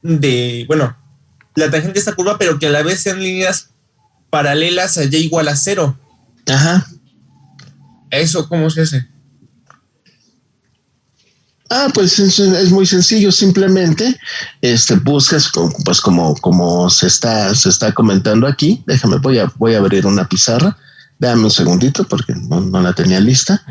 bueno, la tangente de esta curva, pero que a la vez sean líneas paralelas a y igual a 0. Ajá. ¿Eso cómo se hace? Pues es muy sencillo, simplemente buscas pues como se está comentando aquí. Déjame, voy a abrir una pizarra. Dame un segundito porque no la tenía lista.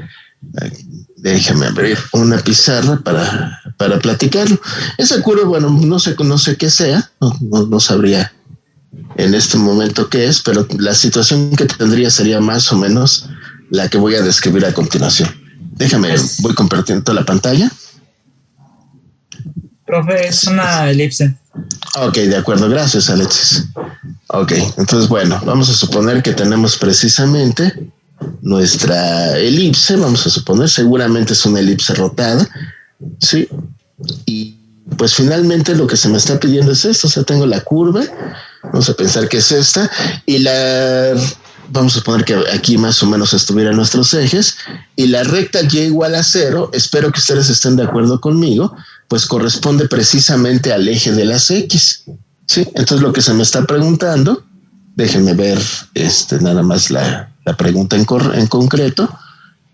Déjame abrir una pizarra para platicarlo. Esa curva, bueno, no sé qué sea, no sabría en este momento qué es, pero la situación que tendría sería más o menos la que voy a describir a continuación. Déjame, voy compartiendo la pantalla. Profe, es una elipse. Ok, de acuerdo, gracias, Alexis. Ok, entonces, bueno, vamos a suponer que tenemos precisamente nuestra elipse, vamos a suponer, seguramente es una elipse rotada, ¿sí? Y pues finalmente lo que se me está pidiendo es esto, o sea, tengo la curva, vamos a pensar que es esta, y vamos a suponer que aquí más o menos estuvieran nuestros ejes, y la recta y igual a 0, espero que ustedes estén de acuerdo conmigo, pues corresponde precisamente al eje de las X, ¿sí? Entonces lo que se me está preguntando, déjenme ver nada más la pregunta en concreto,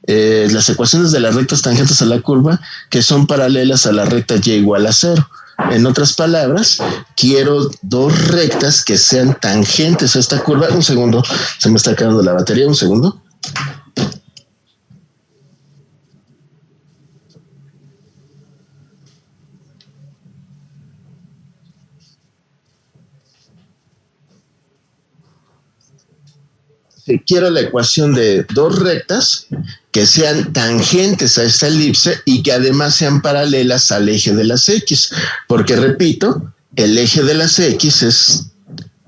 las ecuaciones de las rectas tangentes a la curva que son paralelas a la recta y igual a 0. En otras palabras, quiero dos rectas que sean tangentes a esta curva. Un segundo, se me está acabando la batería, un segundo. Quiero la ecuación de dos rectas que sean tangentes a esta elipse y que además sean paralelas al eje de las X, porque repito, el eje de las X es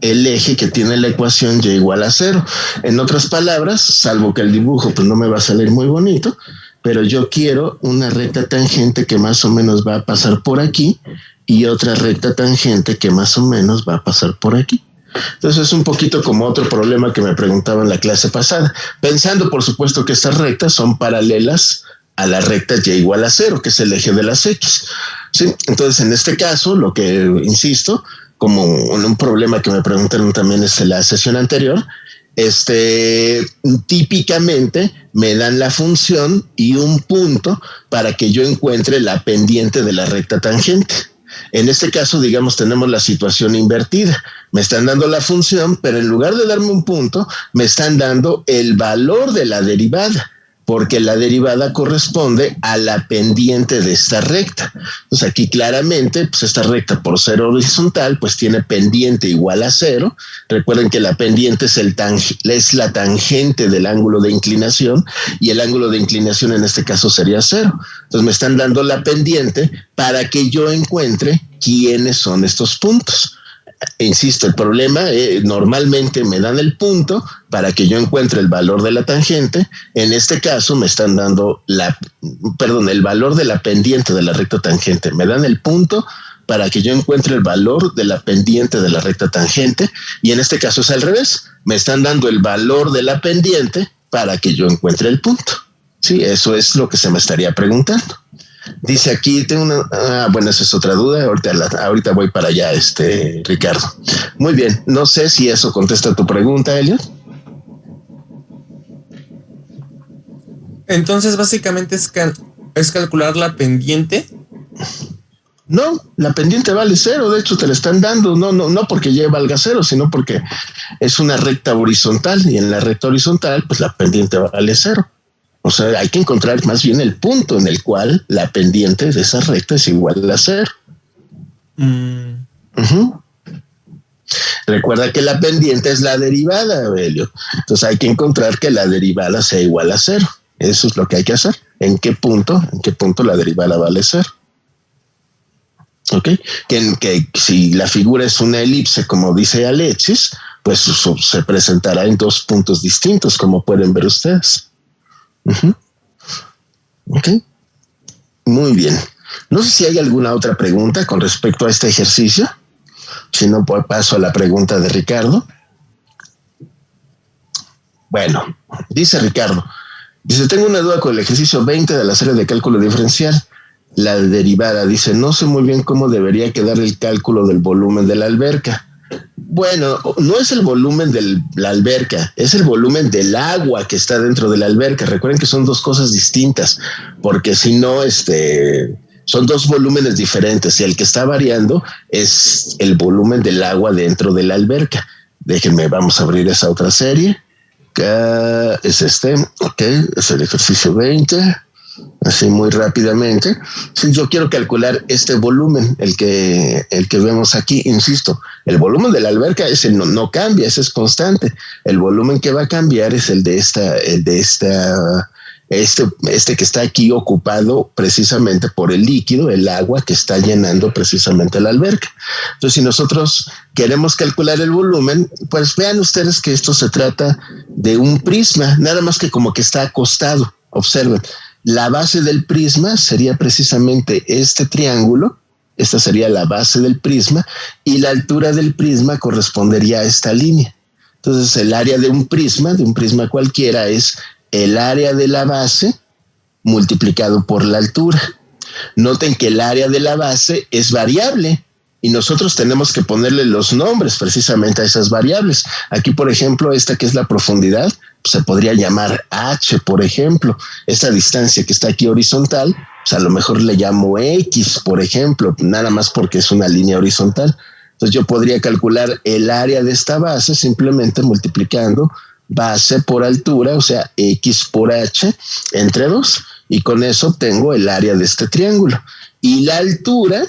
el eje que tiene la ecuación y igual a 0. En otras palabras, salvo que el dibujo pues no me va a salir muy bonito, pero yo quiero una recta tangente que más o menos va a pasar por aquí y otra recta tangente que más o menos va a pasar por aquí. Entonces es un poquito como otro problema que me preguntaba en la clase pasada, pensando por supuesto que estas rectas son paralelas a la recta y igual a 0, que es el eje de las X. ¿Sí? Entonces en este caso, lo que insisto, como un problema que me preguntaron también en la sesión anterior, típicamente me dan la función y un punto para que yo encuentre la pendiente de la recta tangente. En este caso, digamos, tenemos la situación invertida. Me están dando la función, pero en lugar de darme un punto, me están dando el valor de la derivada, porque la derivada corresponde a la pendiente de esta recta. Entonces aquí claramente, pues esta recta por ser horizontal, pues tiene pendiente igual a 0. Recuerden que la pendiente es la tangente del ángulo de inclinación y el ángulo de inclinación en este caso sería 0. Entonces me están dando la pendiente para que yo encuentre quiénes son estos puntos. Insisto, el problema normalmente me dan el punto para que yo encuentre el valor de la tangente. En este caso me están dando el valor de la pendiente de la recta tangente. Me dan el punto para que yo encuentre el valor de la pendiente de la recta tangente. Y en este caso es al revés. Me están dando el valor de la pendiente para que yo encuentre el punto. Sí, eso es lo que se me estaría preguntando. Dice aquí, tengo una... bueno, esa es otra duda. Ahorita voy para allá, Ricardo. Muy bien. No sé si eso contesta tu pregunta, Elliot. Entonces, básicamente es calcular la pendiente. No, la pendiente vale 0. De hecho, te la están dando. No porque ya valga 0, sino porque es una recta horizontal. Y en la recta horizontal, pues la pendiente vale 0. O sea, hay que encontrar más bien el punto en el cual la pendiente de esa recta es igual a 0. Recuerda que la pendiente es la derivada, Belio. Entonces hay que encontrar que la derivada sea igual a 0. Eso es lo que hay que hacer. ¿En qué punto la derivada vale 0? ¿Ok? Que si la figura es una elipse, como dice Alexis, pues se presentará en dos puntos distintos, como pueden ver ustedes. Ok, muy bien. No sé si hay alguna otra pregunta con respecto a este ejercicio. Si no, pues paso a la pregunta de Ricardo. Bueno, dice Ricardo, dice, tengo una duda con el ejercicio 20 de la serie de cálculo diferencial. La derivada dice, no sé muy bien cómo debería quedar el cálculo del volumen de la alberca. Bueno, no es el volumen de la alberca, es el volumen del agua que está dentro de la alberca. Recuerden que son dos cosas distintas, porque si no, son dos volúmenes diferentes y el que está variando es el volumen del agua dentro de la alberca. Déjenme, vamos a abrir esa otra serie. Es ok, es el ejercicio 20. Así muy rápidamente. Si yo quiero calcular este volumen, el que vemos aquí, insisto, el volumen de la alberca ese no cambia, ese es constante. El volumen que va a cambiar es el de este que está aquí ocupado precisamente por el líquido, el agua que está llenando precisamente la alberca. Entonces, si nosotros queremos calcular el volumen, pues vean ustedes que esto se trata de un prisma, nada más que como que está acostado. Observen. La base del prisma sería precisamente este triángulo, esta sería la base del prisma, y la altura del prisma correspondería a esta línea. Entonces, el área de un prisma cualquiera, es el área de la base multiplicado por la altura. Noten que el área de la base es variable y nosotros tenemos que ponerle los nombres precisamente a esas variables. Aquí, por ejemplo, esta que es la profundidad, se podría llamar H, por ejemplo. Esta distancia que está aquí horizontal, pues a lo mejor le llamo X, por ejemplo, nada más porque es una línea horizontal. Entonces yo podría calcular el área de esta base simplemente multiplicando base por altura, o sea, X por H entre 2, y con eso obtengo el área de este triángulo. Y la altura,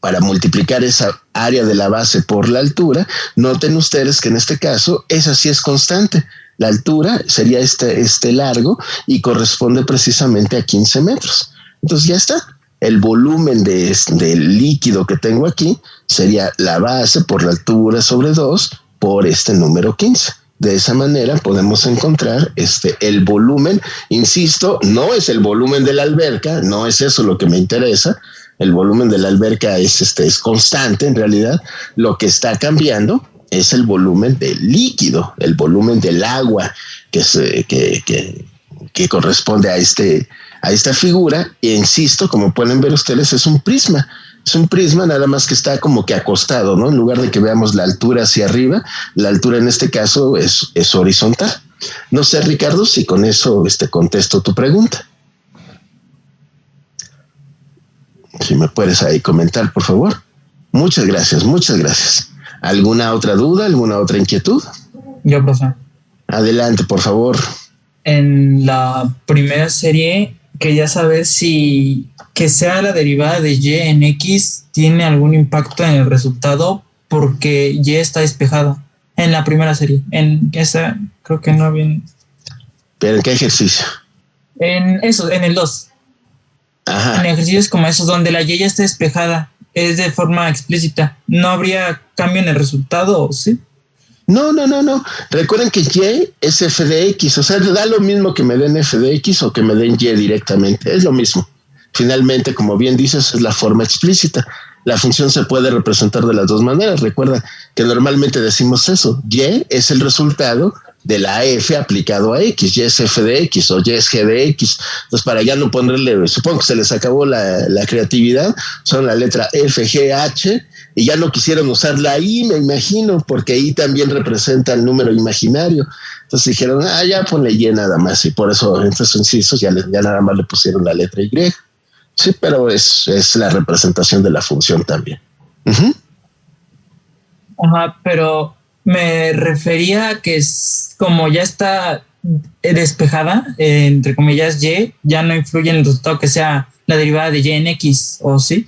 para multiplicar esa área de la base por la altura, noten ustedes que en este caso esa sí es constante. La altura sería este largo y corresponde precisamente a 15 metros. Entonces ya está. El volumen del líquido que tengo aquí sería la base por la altura sobre 2 por este número 15. De esa manera podemos encontrar el volumen. Insisto, no es el volumen de la alberca, no es eso lo que me interesa. El volumen de la alberca es constante en realidad. Lo que está cambiando es el volumen del líquido, el volumen del agua que corresponde a esta figura. E insisto, como pueden ver ustedes, es un prisma. Es un prisma, nada más que está como que acostado, ¿no? En lugar de que veamos la altura hacia arriba, la altura en este caso es horizontal. No sé, Ricardo, si con eso contesto tu pregunta. Si me puedes ahí comentar, por favor. Muchas gracias, muchas gracias. ¿Alguna otra duda, alguna otra inquietud? Yo, profe. Adelante, por favor. En la primera serie quería saber si que sea la derivada de y en x tiene algún impacto en el resultado porque y está despejada. En la primera serie. En esa creo que no bien. ¿Pero en qué ejercicio? En eso, en el 2. Ajá. En ejercicios como esos donde la y ya está despejada, es de forma explícita. ¿No habría cambio en el resultado, sí? No. Recuerden que y es f de x, o sea, da lo mismo que me den f de x o que me den y directamente, es lo mismo. Finalmente, como bien dices, es la forma explícita. La función se puede representar de las dos maneras. Recuerda que normalmente decimos eso, y es el resultado de la f aplicado a x, y es f de x o y es g de x. Entonces, para ya no ponerle, supongo que se les acabó la creatividad, son la letra f, g, h, y ya no quisieron usar la i, me imagino, porque ahí también representa el número imaginario. Entonces dijeron, ya ponle y nada más, y por eso en estos incisos ya nada más le pusieron la letra y. Sí, pero es la representación de la función también. Uh-huh. Ajá, pero me refería a que como ya está despejada, entre comillas, y, ya no influye en el resultado que sea la derivada de y en x, ¿o sí?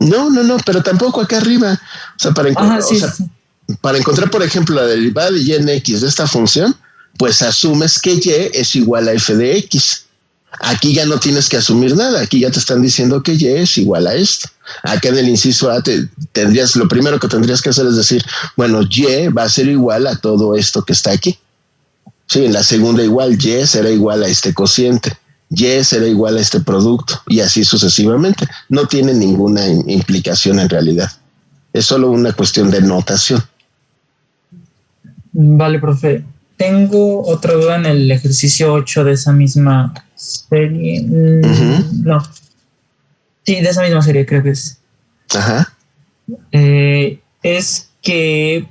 No, pero tampoco acá arriba. O sea, para encontrar, por ejemplo, la derivada de y en x de esta función, pues asumes que y es igual a f de x. Aquí ya no tienes que asumir nada, aquí ya te están diciendo que y es igual a esto. Acá en el inciso A lo primero que tendrías que hacer es decir, bueno, y va a ser igual a todo esto que está aquí. Sí, en la segunda igual, y será igual a este cociente, y será igual a este producto, y así sucesivamente. No tiene ninguna implicación en realidad. Es solo una cuestión de notación. Vale, profe. Tengo otra duda en el ejercicio 8 de esa misma serie. Uh-huh. No. Sí, de esa misma serie creo que es. Ajá. Es que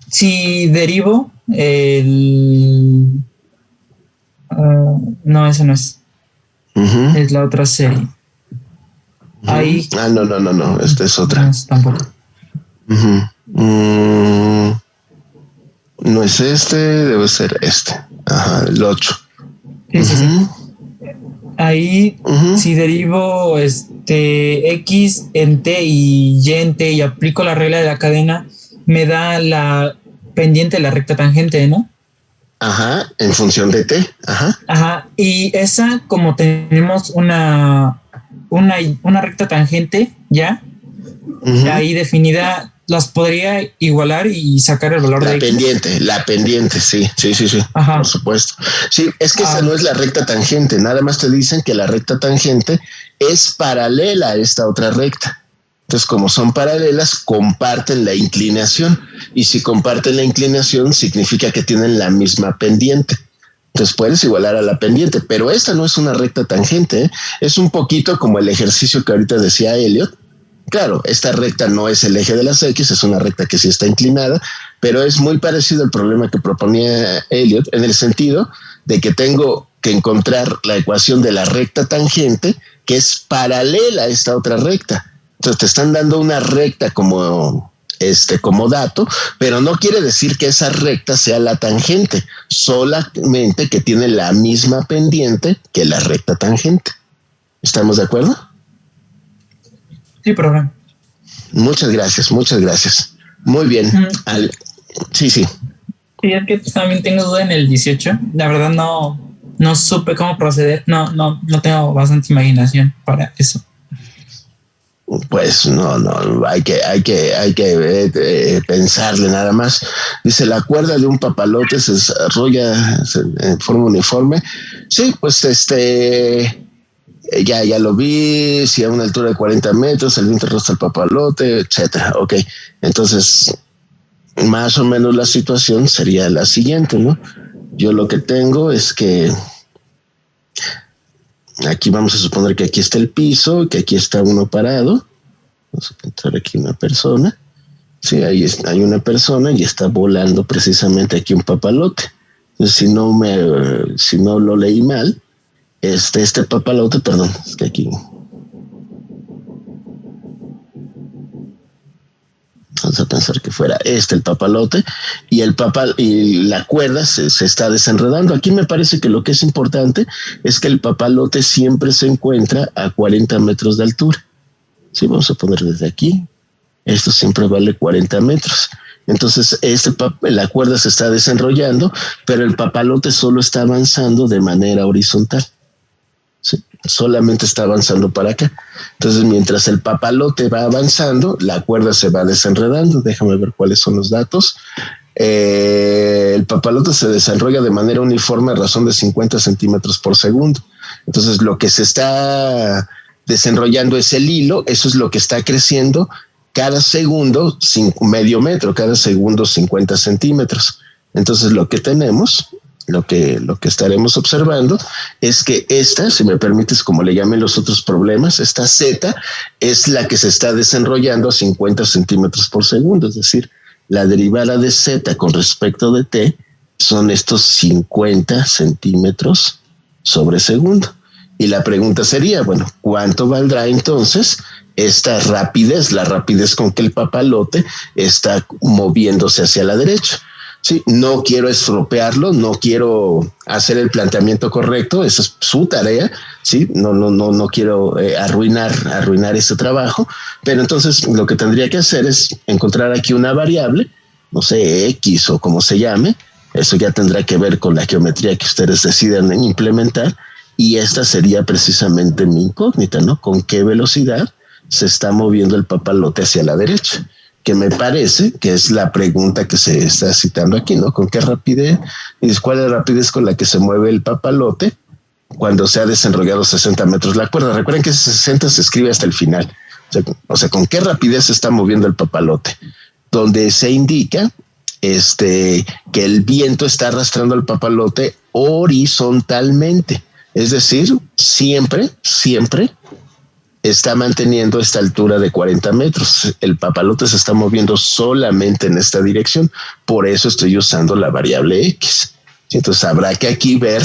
si derivo el... no, esa no es. Uh-huh. Es la otra serie. Uh-huh. Ahí. No. Esta es otra. No es tampoco. No es este, debe ser este. Ajá, el 8. Sí. Ahí, si derivo X en T y Y en T y aplico la regla de la cadena, me da la pendiente de la recta tangente, ¿no? Ajá, en función de T. Ajá, y esa, como tenemos una recta tangente ya, ahí definida, las podría igualar y sacar el valor de X. La pendiente, sí. Ajá. Por supuesto. Sí, es que esa no es la recta tangente, nada más te dicen que la recta tangente es paralela a esta otra recta. Entonces, como son paralelas, comparten la inclinación, y si comparten la inclinación significa que tienen la misma pendiente. Entonces puedes igualar a la pendiente, pero esta no es una recta tangente, ¿eh? Es un poquito como el ejercicio que ahorita decía Elliot. Claro, esta recta no es el eje de las X, es una recta que sí está inclinada, pero es muy parecido al problema que proponía Elliot, en el sentido de que tengo que encontrar la ecuación de la recta tangente que es paralela a esta otra recta. Entonces te están dando una recta como dato, pero no quiere decir que esa recta sea la tangente, solamente que tiene la misma pendiente que la recta tangente. ¿Estamos de acuerdo? Sí, profe. Muchas gracias. Muy bien. Sí. Sí, es que también tengo duda en el 18. La verdad no supe cómo proceder. No tengo bastante imaginación para eso. Pues no, hay que pensarle nada más. Dice, la cuerda de un papalote se desarrolla en forma uniforme. Sí, pues ya lo vi, si a una altura de 40 metros, el viento arrastra el papalote, etcétera. Ok, entonces, más o menos la situación sería la siguiente, ¿no? Yo lo que tengo es que aquí vamos a suponer que aquí está el piso, que aquí está uno parado. Vamos a pintar aquí una persona. Sí, hay una persona y está volando precisamente aquí un papalote. Entonces, si no lo leí mal, este papalote, perdón, es que aquí vamos a pensar que fuera el papalote, y y la cuerda se está desenredando. Aquí me parece que lo que es importante es que el papalote siempre se encuentra a 40 metros de altura. Sí, vamos a poner desde aquí. Esto siempre vale 40 metros. Entonces, la cuerda se está desenrollando, pero el papalote solo está avanzando de manera horizontal. ¿Sí? Solamente está avanzando para acá. Entonces, mientras el papalote va avanzando, la cuerda se va desenredando. Déjame ver cuáles son los datos. El papalote se desarrolla de manera uniforme a razón de 50 centímetros por segundo. Entonces, lo que se está desenrollando es el hilo, eso es lo que está creciendo cada segundo, medio metro, cada segundo 50 centímetros. Entonces, lo que tenemos, lo que estaremos observando es que si me permites, como le llamen los otros problemas, esta Z es la que se está desenrollando a 50 centímetros por segundo, es decir, la derivada de Z con respecto de T son estos 50 centímetros sobre segundo. Y la pregunta sería, bueno, ¿cuánto valdrá entonces esta rapidez, la rapidez con que el papalote está moviéndose hacia la derecha? Sí, no quiero estropearlo, no quiero hacer el planteamiento correcto, esa es su tarea, sí, no quiero arruinar ese trabajo, pero entonces lo que tendría que hacer es encontrar aquí una variable, no sé, X o como se llame, eso ya tendrá que ver con la geometría que ustedes decidan implementar, y esta sería precisamente mi incógnita, ¿no? ¿Con qué velocidad se está moviendo el papalote hacia la derecha? Que me parece que es la pregunta que se está citando aquí, ¿no? ¿Con qué rapidez? ¿Y cuál es la rapidez con la que se mueve el papalote cuando se ha desenrollado 60 metros la cuerda? Recuerden que ese 60 se escribe hasta el final. O sea, ¿con qué rapidez se está moviendo el papalote? Donde se indica que el viento está arrastrando al papalote horizontalmente. Es decir, siempre está manteniendo esta altura de 40 metros. El papalote se está moviendo solamente en esta dirección. Por eso estoy usando la variable X. Entonces habrá que aquí ver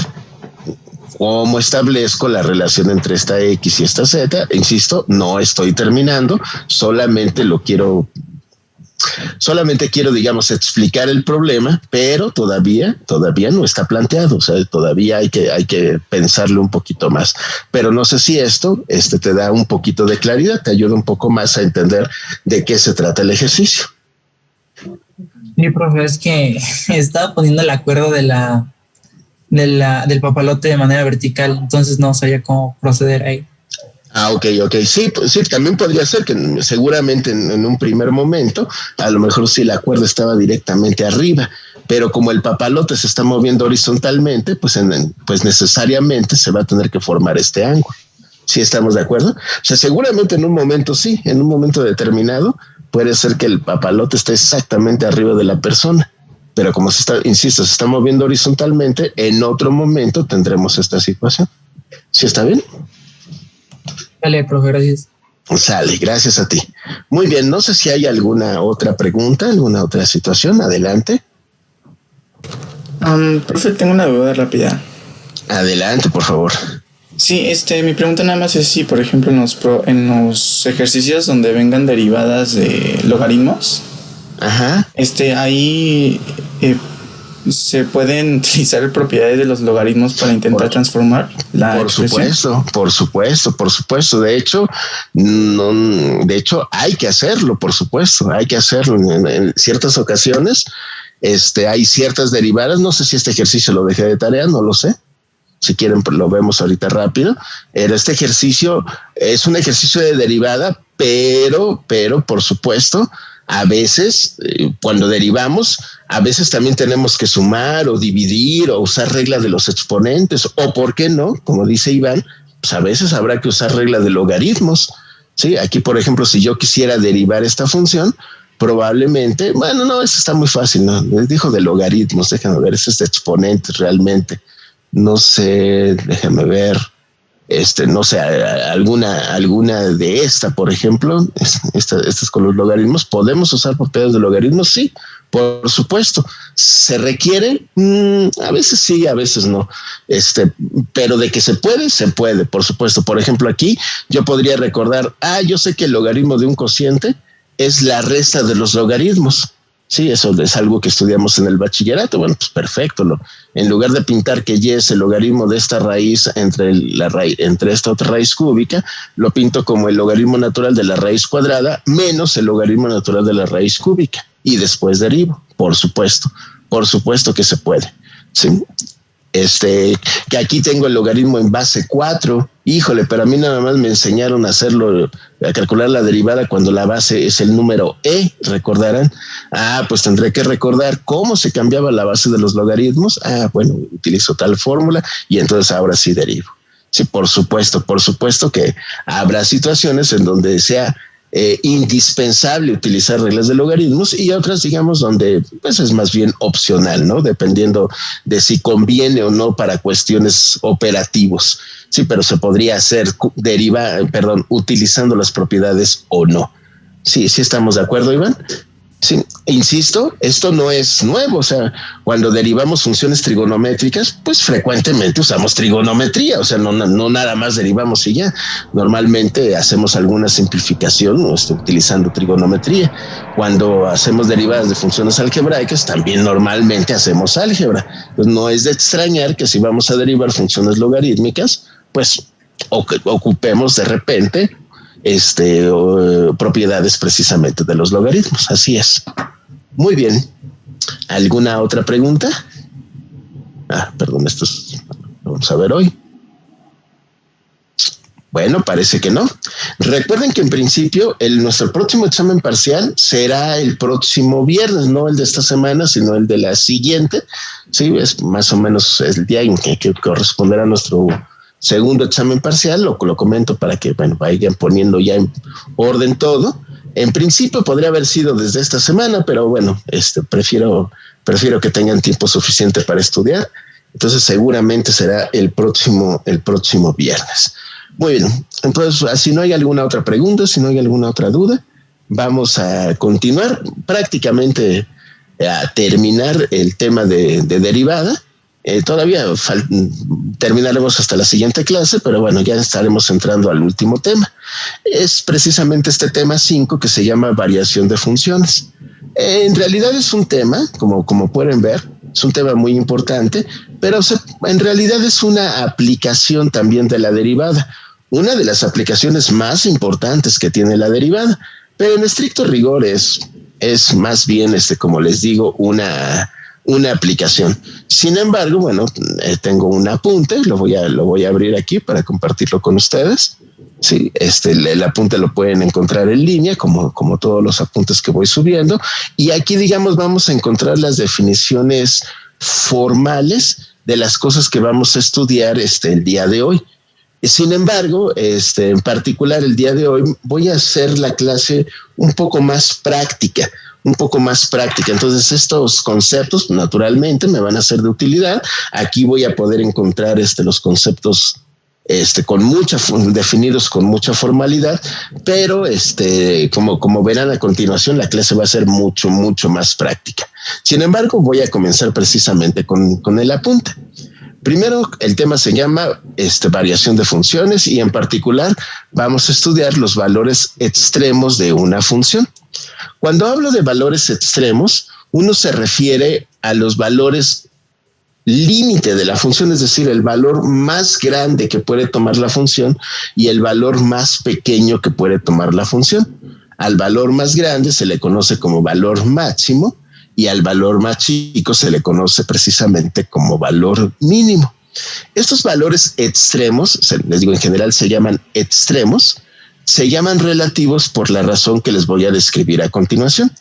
cómo establezco la relación entre esta X y esta Z. Insisto, no estoy terminando, solamente quiero, digamos, explicar el problema, pero todavía no está planteado. O sea, todavía hay que pensarlo un poquito más. Pero no sé si esto te da un poquito de claridad, te ayuda un poco más a entender de qué se trata el ejercicio. Mi profe, es que estaba poniendo la cuerda del papalote de manera vertical, entonces no sabía cómo proceder ahí. Ok. Sí, también podría ser que seguramente en un primer momento, a lo mejor sí la cuerda estaba directamente arriba, pero como el papalote se está moviendo horizontalmente, pues necesariamente se va a tener que formar este ángulo. ¿Sí estamos de acuerdo? O sea, seguramente en un momento sí, en un momento determinado, puede ser que el papalote esté exactamente arriba de la persona, pero como se está moviendo horizontalmente, en otro momento tendremos esta situación. ¿Sí está bien? Vale, profe, gracias. Sale, gracias a ti. Muy bien, no sé si hay alguna otra pregunta, alguna otra situación. Adelante. Profe, tengo una duda rápida. Adelante, por favor. Sí, mi pregunta nada más es si, por ejemplo, en los ejercicios donde vengan derivadas de logaritmos, ajá, ahí se pueden utilizar propiedades de los logaritmos para intentar transformar la expresión. Por supuesto. De hecho, hay que hacerlo, por supuesto. Hay que hacerlo en ciertas ocasiones. Hay ciertas derivadas. No sé si este ejercicio lo dejé de tarea, no lo sé. Si quieren, pues lo vemos ahorita rápido. Este ejercicio es un ejercicio de derivada, pero por supuesto, a veces, cuando derivamos, a veces también tenemos que sumar o dividir o usar reglas de los exponentes, o por qué no, como dice Iván, pues a veces habrá que usar reglas de logaritmos. Sí, aquí, por ejemplo, si yo quisiera derivar esta función, probablemente, bueno, no, eso está muy fácil, ¿no? Les dijo de logaritmos, déjame ver, eso es de exponentes realmente. No sé, déjame ver. No sé, alguna de esta, por ejemplo, estas con los logaritmos, ¿podemos usar propiedades de logaritmos? Sí, por supuesto. ¿Se requiere? A veces sí, a veces no. Pero de que se puede, por supuesto. Por ejemplo, aquí yo podría recordar, yo sé que el logaritmo de un cociente es la resta de los logaritmos. Sí, eso es algo que estudiamos en el bachillerato. Bueno, pues perfecto. En lugar de pintar que y es el logaritmo de esta raíz entre esta otra raíz cúbica, lo pinto como el logaritmo natural de la raíz cuadrada menos el logaritmo natural de la raíz cúbica. Y después derivo. Por supuesto que se puede. Sí. Que aquí tengo el logaritmo en base 4. Híjole, pero a mí nada más me enseñaron a calcular la derivada cuando la base es el número e, recordarán. Pues tendré que recordar cómo se cambiaba la base de los logaritmos. Bueno, utilizo tal fórmula y entonces ahora sí derivo. Sí, por supuesto que habrá situaciones en donde sea indispensable utilizar reglas de logaritmos y otras, digamos, donde pues es más bien opcional, ¿no? Dependiendo de si conviene o no para cuestiones operativos. Sí, pero se podría hacer utilizando las propiedades o no. Sí, estamos de acuerdo, Iván. Sí, insisto, esto no es nuevo. O sea, cuando derivamos funciones trigonométricas, pues frecuentemente usamos trigonometría. O sea, no nada más derivamos y ya. Normalmente hacemos alguna simplificación utilizando trigonometría. Cuando hacemos derivadas de funciones algebraicas, también normalmente hacemos álgebra. Pues no es de extrañar que si vamos a derivar funciones logarítmicas, pues ocupemos de repente propiedades precisamente de los logaritmos. Así es. Muy bien. ¿Alguna otra pregunta? Perdón, vamos a ver hoy. Bueno, parece que no. Recuerden que en principio nuestro próximo examen parcial será el próximo viernes, no el de esta semana, sino el de la siguiente. Sí, es más o menos el día en que corresponderá a nuestro segundo examen parcial. Lo comento para que vayan poniendo ya en orden todo. En principio podría haber sido desde esta semana, pero bueno, prefiero que tengan tiempo suficiente para estudiar. Entonces seguramente será el próximo viernes. Muy bien, entonces, si no hay alguna otra pregunta, si no hay alguna otra duda, vamos a continuar prácticamente a terminar el tema de derivada. Todavía terminaremos hasta la siguiente clase, pero bueno, ya estaremos entrando al último tema. Es precisamente este tema 5 que se llama variación de funciones. En realidad es un tema, como pueden ver, es un tema muy importante, pero en realidad es una aplicación también de la derivada, una de las aplicaciones más importantes que tiene la derivada, pero en estricto rigor es más bien, como les digo, una aplicación. Sin embargo, bueno, tengo un apunte, lo voy a abrir aquí para compartirlo con ustedes. Sí, el apunte lo pueden encontrar en línea, como todos los apuntes que voy subiendo. Y aquí, digamos, vamos a encontrar las definiciones formales de las cosas que vamos a estudiar el día de hoy. Sin embargo, en particular el día de hoy voy a hacer la clase un poco más práctica. Entonces, estos conceptos naturalmente me van a ser de utilidad. Aquí voy a poder encontrar los conceptos definidos con mucha formalidad, pero como verán a continuación, la clase va a ser mucho más práctica. Sin embargo, voy a comenzar precisamente con el apunte. Primero, el tema se llama variación de funciones y en particular vamos a estudiar los valores extremos de una función. Cuando hablo de valores extremos, uno se refiere a los valores límite de la función, es decir, el valor más grande que puede tomar la función y el valor más pequeño que puede tomar la función. Al valor más grande se le conoce como valor máximo y al valor más chico se le conoce precisamente como valor mínimo. Estos valores extremos, les digo en general se llaman extremos, se llaman relativos por la razón que les voy a describir a continuación.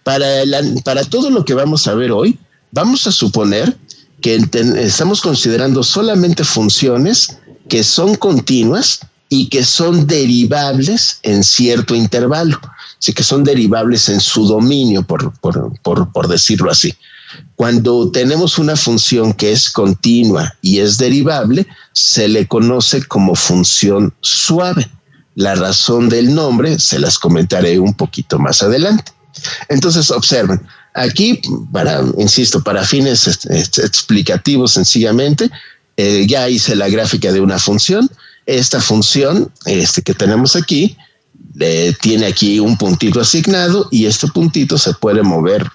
Para todo lo que vamos a ver hoy, vamos a suponer que estamos considerando solamente funciones que son continuas y que son derivables en cierto intervalo, sí, que son derivables en su dominio, por decirlo así. Cuando tenemos una función que es continua y es derivable, se le conoce como función suave. La razón del nombre se las comentaré un poquito más adelante. Entonces, observen. Aquí, para fines explicativos sencillamente, ya hice la gráfica de una función. Esta función que tenemos aquí tiene aquí un puntito asignado y este puntito se puede mover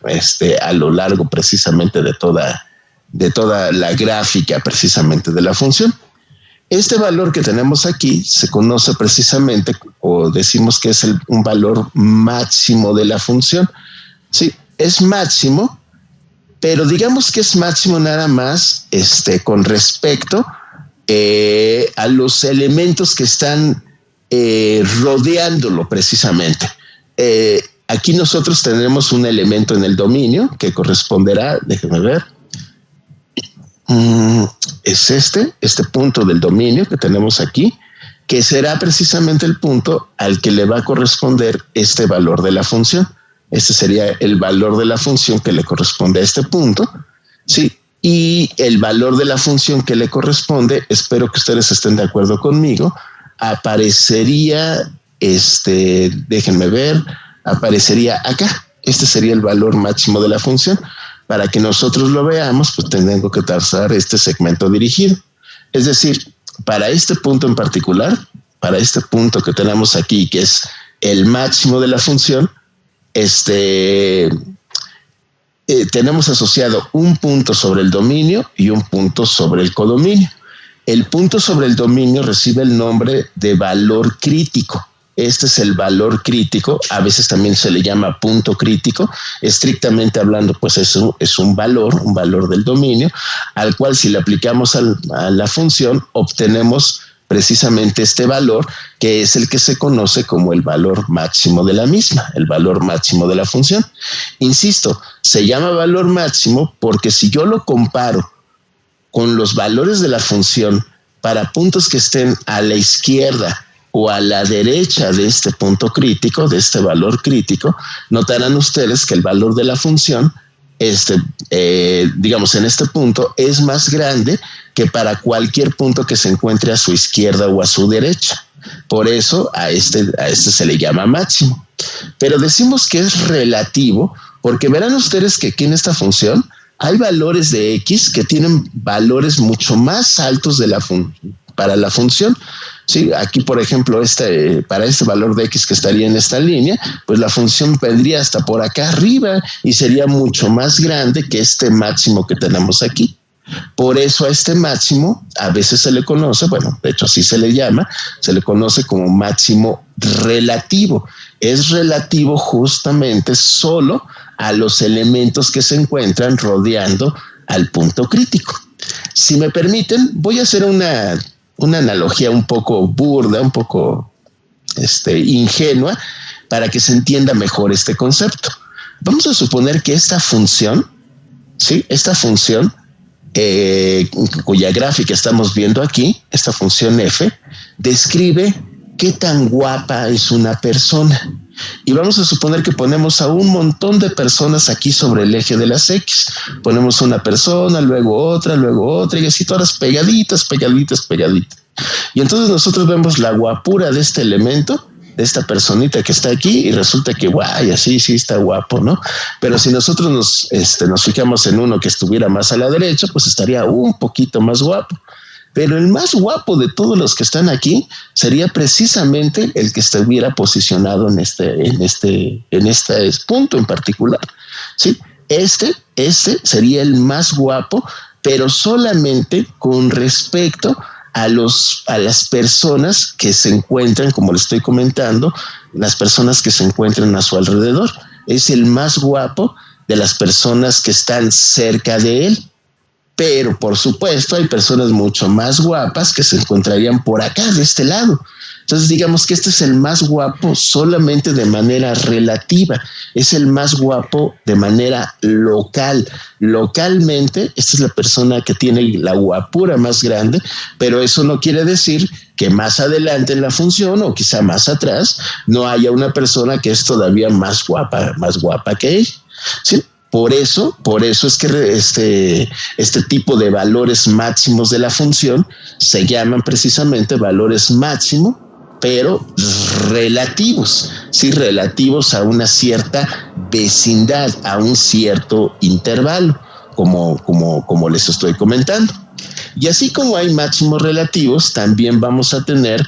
a lo largo precisamente de toda la gráfica precisamente de la función. Este valor que tenemos aquí se conoce precisamente, o decimos que es un valor máximo de la función. Sí, es máximo, pero digamos que es máximo nada más con respecto a los elementos que están rodeándolo precisamente. Aquí nosotros tenemos un elemento en el dominio que corresponderá, déjenme ver, es este punto del dominio que tenemos aquí, que será precisamente el punto al que le va a corresponder este valor de la función. Este sería el valor de la función que le corresponde a este punto, ¿sí? Y el valor de la función que le corresponde, espero que ustedes estén de acuerdo conmigo, aparecería, déjenme ver, aparecería acá. Este sería el valor máximo de la función. Para que nosotros lo veamos, pues tengo que trazar este segmento dirigido. Es decir, para este punto en particular, para este punto que tenemos aquí, que es el máximo de la función, tenemos asociado un punto sobre el dominio y un punto sobre el codominio. El punto sobre el dominio recibe el nombre de valor crítico. Este es el valor crítico, a veces también se le llama punto crítico. Estrictamente hablando, pues es un valor del dominio, al cual si le aplicamos a la función, obtenemos precisamente este valor, que es el que se conoce como el valor máximo de la misma, el valor máximo de la función. Insisto, se llama valor máximo porque si yo lo comparo con los valores de la función para puntos que estén a la izquierda o a la derecha de este punto crítico, de este valor crítico, notarán ustedes que el valor de la función digamos, en este punto es más grande que para cualquier punto que se encuentre a su izquierda o a su derecha. Por eso a este se le llama máximo. Pero decimos que es relativo porque verán ustedes que aquí en esta función hay valores de X que tienen valores mucho más altos para la función. Sí, aquí, por ejemplo, para este valor de X que estaría en esta línea, pues la función vendría hasta por acá arriba y sería mucho más grande que este máximo que tenemos aquí. Por eso a este máximo a veces se le conoce, bueno, de hecho así se le llama, se le conoce como máximo relativo. Es relativo justamente solo a los elementos que se encuentran rodeando al punto crítico. Si me permiten, voy a hacer una analogía un poco burda, un poco ingenua, para que se entienda mejor este concepto. Vamos a suponer que esta función, ¿sí? Esta función, cuya gráfica estamos viendo aquí, esta función f, describe qué tan guapa es una persona. Y vamos a suponer que ponemos a un montón de personas aquí sobre el eje de las X. Ponemos una persona, luego otra, y así todas pegaditas. Y entonces nosotros vemos la guapura de este elemento, de esta personita que está aquí, y resulta que guay, así sí está guapo, ¿no? Pero si nosotros nos fijamos en uno que estuviera más a la derecha, pues estaría un poquito más guapo. Pero el más guapo de todos los que están aquí sería precisamente el que estuviera posicionado en este punto en particular. ¿Sí? Este sería el más guapo, pero solamente con respecto a las personas que se encuentran, como le estoy comentando, las personas que se encuentran a su alrededor. Es el más guapo de las personas que están cerca de él. Pero, por supuesto, hay personas mucho más guapas que se encontrarían por acá, de este lado. Entonces, digamos que este es el más guapo solamente de manera relativa. Es el más guapo de manera local. Localmente, esta es la persona que tiene la guapura más grande, pero eso no quiere decir que más adelante en la función o quizá más atrás no haya una persona que es todavía más guapa que ella. ¿Sí? Por eso es que este tipo de valores máximos de la función se llaman precisamente valores máximos, pero relativos, sí, relativos a una cierta vecindad, a un cierto intervalo, como les estoy comentando. Y así como hay máximos relativos, también vamos a tener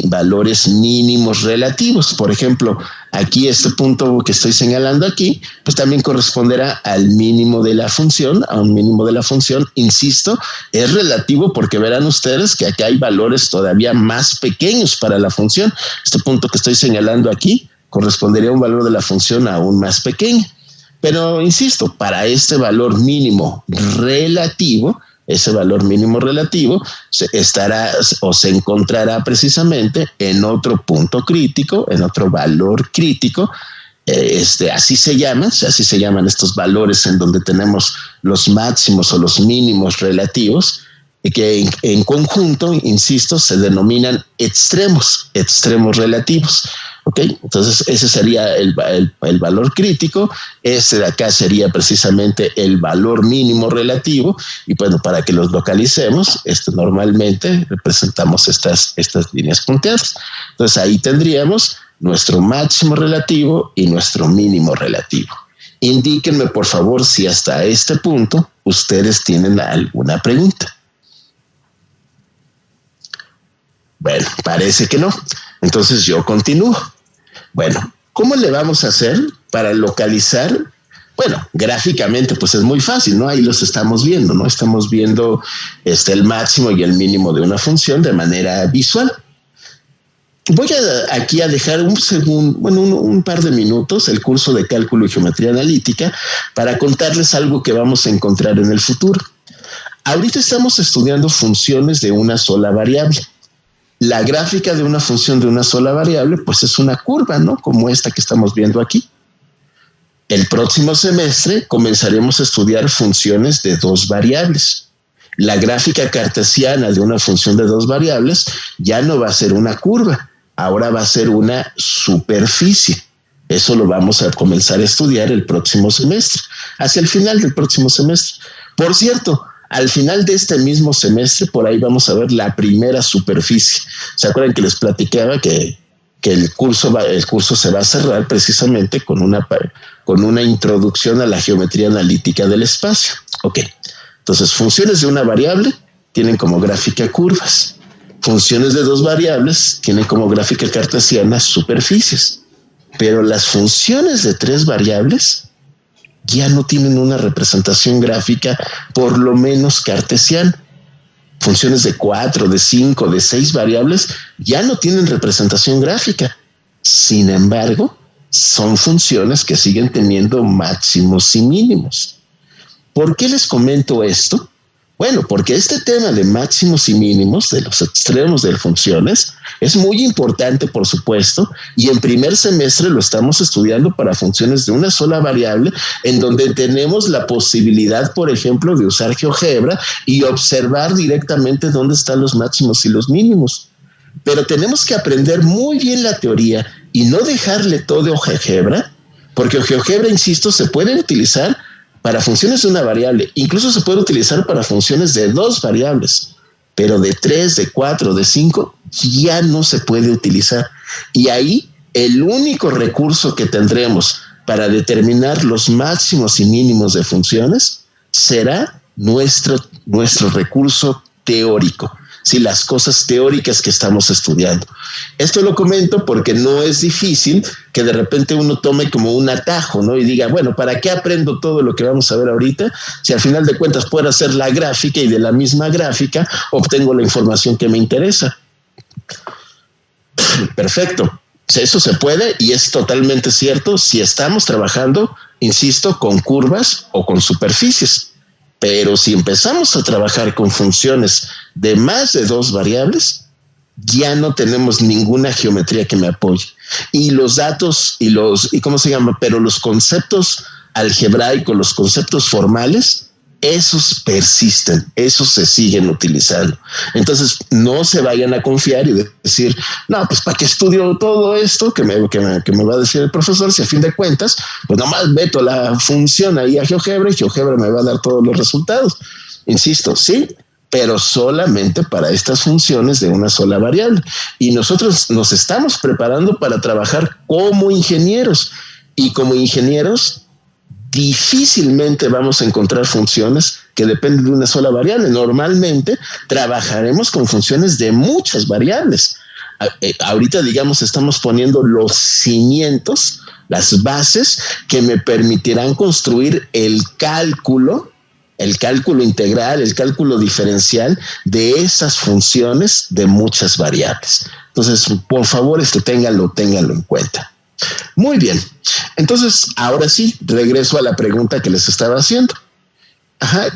valores mínimos relativos. Por ejemplo, aquí este punto que estoy señalando aquí, pues también corresponderá al mínimo de la función, a un mínimo de la función. Insisto, es relativo porque verán ustedes que aquí hay valores todavía más pequeños para la función. Este punto que estoy señalando aquí correspondería a un valor de la función aún más pequeño. Pero insisto, para este valor mínimo relativo, ese valor mínimo relativo se encontrará precisamente en otro punto crítico, en otro valor crítico. Así se llaman estos valores en donde tenemos los máximos o los mínimos relativos, y que en conjunto, insisto, se denominan extremos relativos. ¿Ok? Entonces ese sería el valor crítico. Este de acá sería precisamente el valor mínimo relativo, y bueno, para que los localicemos, normalmente representamos estas líneas punteadas. Entonces ahí tendríamos nuestro máximo relativo y nuestro mínimo relativo. Indíquenme por favor si hasta este punto ustedes tienen alguna pregunta. Bueno, parece que no. Entonces yo continúo. Bueno, ¿cómo le vamos a hacer para localizar? Bueno, gráficamente pues es muy fácil, ¿no? Ahí los estamos viendo, ¿no? Estamos viendo el máximo y el mínimo de una función de manera visual. Voy aquí a dejar un par de minutos el curso de cálculo y geometría analítica para contarles algo que vamos a encontrar en el futuro. Ahorita estamos estudiando funciones de una sola variable. La gráfica de una función de una sola variable, pues es una curva, ¿no? Como esta que estamos viendo aquí. El próximo semestre comenzaremos a estudiar funciones de dos variables. La gráfica cartesiana de una función de dos variables ya no va a ser una curva, ahora va a ser una superficie. Eso lo vamos a comenzar a estudiar el próximo semestre, hacia el final del próximo semestre. Por cierto, al final de este mismo semestre, por ahí vamos a ver la primera superficie. ¿Se acuerdan que les platicaba que el curso se va a cerrar precisamente con una introducción a la geometría analítica del espacio? Ok, entonces funciones de una variable tienen como gráfica curvas. Funciones de dos variables tienen como gráfica cartesiana superficies. Pero las funciones de tres variables ya no tienen una representación gráfica, por lo menos cartesiana. Funciones de 4, de 5, de 6 variables ya no tienen representación gráfica. Sin embargo, son funciones que siguen teniendo máximos y mínimos. ¿Por qué les comento esto? Bueno, porque este tema de máximos y mínimos, de los extremos de funciones, es muy importante, por supuesto, y en primer semestre lo estamos estudiando para funciones de una sola variable, en donde tenemos la posibilidad, por ejemplo, de usar GeoGebra y observar directamente dónde están los máximos y los mínimos. Pero tenemos que aprender muy bien la teoría y no dejarle todo a GeoGebra, porque GeoGebra, insisto, se puede utilizar para funciones de una variable, incluso se puede utilizar para funciones de dos variables, pero de 3, de 4, de 5 ya no se puede utilizar. Y ahí el único recurso que tendremos para determinar los máximos y mínimos de funciones será nuestro recurso teórico. Sí, las cosas teóricas que estamos estudiando. Esto lo comento porque no es difícil que de repente uno tome como un atajo, ¿no? Y diga, bueno, ¿para qué aprendo todo lo que vamos a ver ahorita? Si al final de cuentas puedo hacer la gráfica y de la misma gráfica obtengo la información que me interesa. Perfecto. Eso se puede y es totalmente cierto si estamos trabajando, insisto, con curvas o con superficies. Pero si empezamos a trabajar con funciones de más de dos variables, ya no tenemos ninguna geometría que me apoye. Y los datos pero los conceptos algebraicos, los conceptos formales, esos persisten, esos se siguen utilizando. Entonces, no se vayan a confiar y decir, no, pues ¿para qué estudio todo esto que me va a decir el profesor? Si a fin de cuentas, pues nomás meto la función ahí a GeoGebra y GeoGebra me va a dar todos los resultados. Insisto, sí, pero solamente para estas funciones de una sola variable. Y nosotros nos estamos preparando para trabajar como ingenieros. Y como ingenieros, difícilmente vamos a encontrar funciones que dependen de una sola variable. Normalmente trabajaremos con funciones de muchas variables. Ahorita, digamos, estamos poniendo los cimientos, las bases que me permitirán construir el cálculo integral, el cálculo diferencial de esas funciones de muchas variables. Entonces, por favor, ténganlo en cuenta. Muy bien. Entonces, ahora sí, regreso a la pregunta que les estaba haciendo.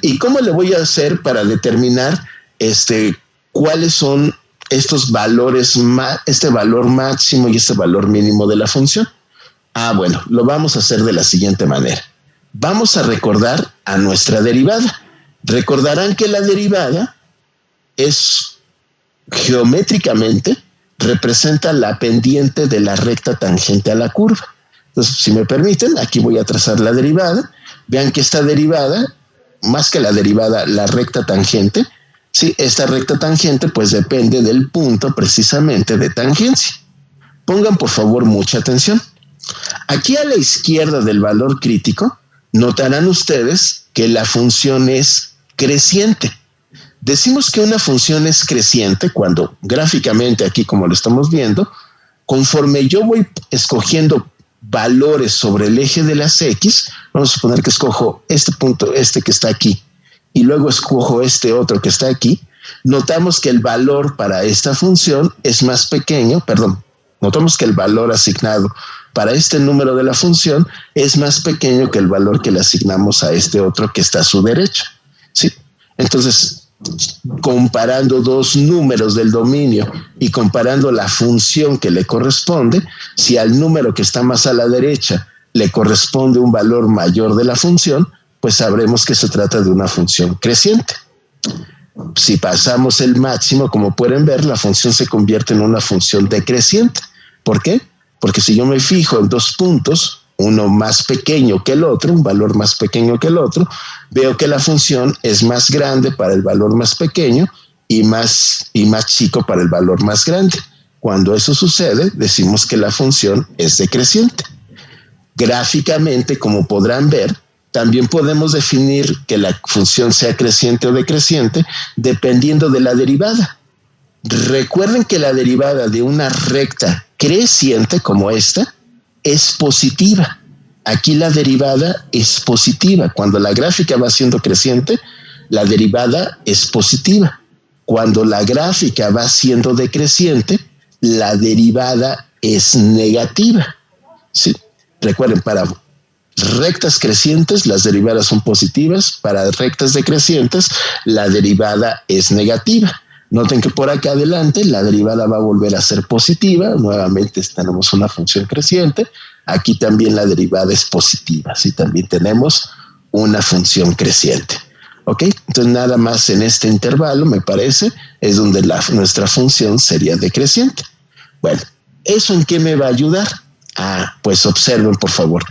¿Y cómo le voy a hacer para determinar cuáles son estos valores, este valor máximo y este valor mínimo de la función? Bueno, lo vamos a hacer de la siguiente manera. Vamos a recordar a nuestra derivada. Recordarán que la derivada es geométricamente representa la pendiente de la recta tangente a la curva. Entonces, si me permiten, aquí voy a trazar la derivada. Vean que esta derivada, más que la derivada, la recta tangente, sí, esta recta tangente pues depende del punto precisamente de tangencia. Pongan por favor mucha atención. Aquí a la izquierda del valor crítico, notarán ustedes que la función es creciente. Decimos que una función es creciente cuando gráficamente aquí, como lo estamos viendo, conforme yo voy escogiendo valores sobre el eje de las X, vamos a suponer que escojo este punto, que está aquí, y luego escojo este otro que está aquí, notamos que el valor para esta función es más pequeño, notamos que el valor asignado para este número de la función es más pequeño que el valor que le asignamos a este otro que está a su derecha. ¿Sí? Entonces, comparando dos números del dominio y comparando la función que le corresponde, si al número que está más a la derecha le corresponde un valor mayor de la función, pues sabremos que se trata de una función creciente. Si pasamos el máximo, como pueden ver, la función se convierte en una función decreciente. ¿Por qué? Porque si yo me fijo en 2 puntos, uno más pequeño que el otro, un valor más pequeño que el otro, veo que la función es más grande para el valor más pequeño y más chico para el valor más grande. Cuando eso sucede, decimos que la función es decreciente. Gráficamente, como podrán ver, también podemos definir que la función sea creciente o decreciente dependiendo de la derivada. Recuerden que la derivada de una recta creciente como esta es positiva. Aquí la derivada es positiva. Cuando la gráfica va siendo creciente, la derivada es positiva. Cuando la gráfica va siendo decreciente, la derivada es negativa. ¿Sí? Recuerden, para rectas crecientes, las derivadas son positivas. Para rectas decrecientes, la derivada es negativa. Noten que por acá adelante la derivada va a volver a ser positiva. Nuevamente tenemos una función creciente. Aquí también la derivada es positiva. ¿Sí? También tenemos una función creciente. ¿Ok? Entonces nada más en este intervalo, me parece, es donde nuestra función sería decreciente. Bueno, ¿eso en qué me va a ayudar? Pues observen, por favor.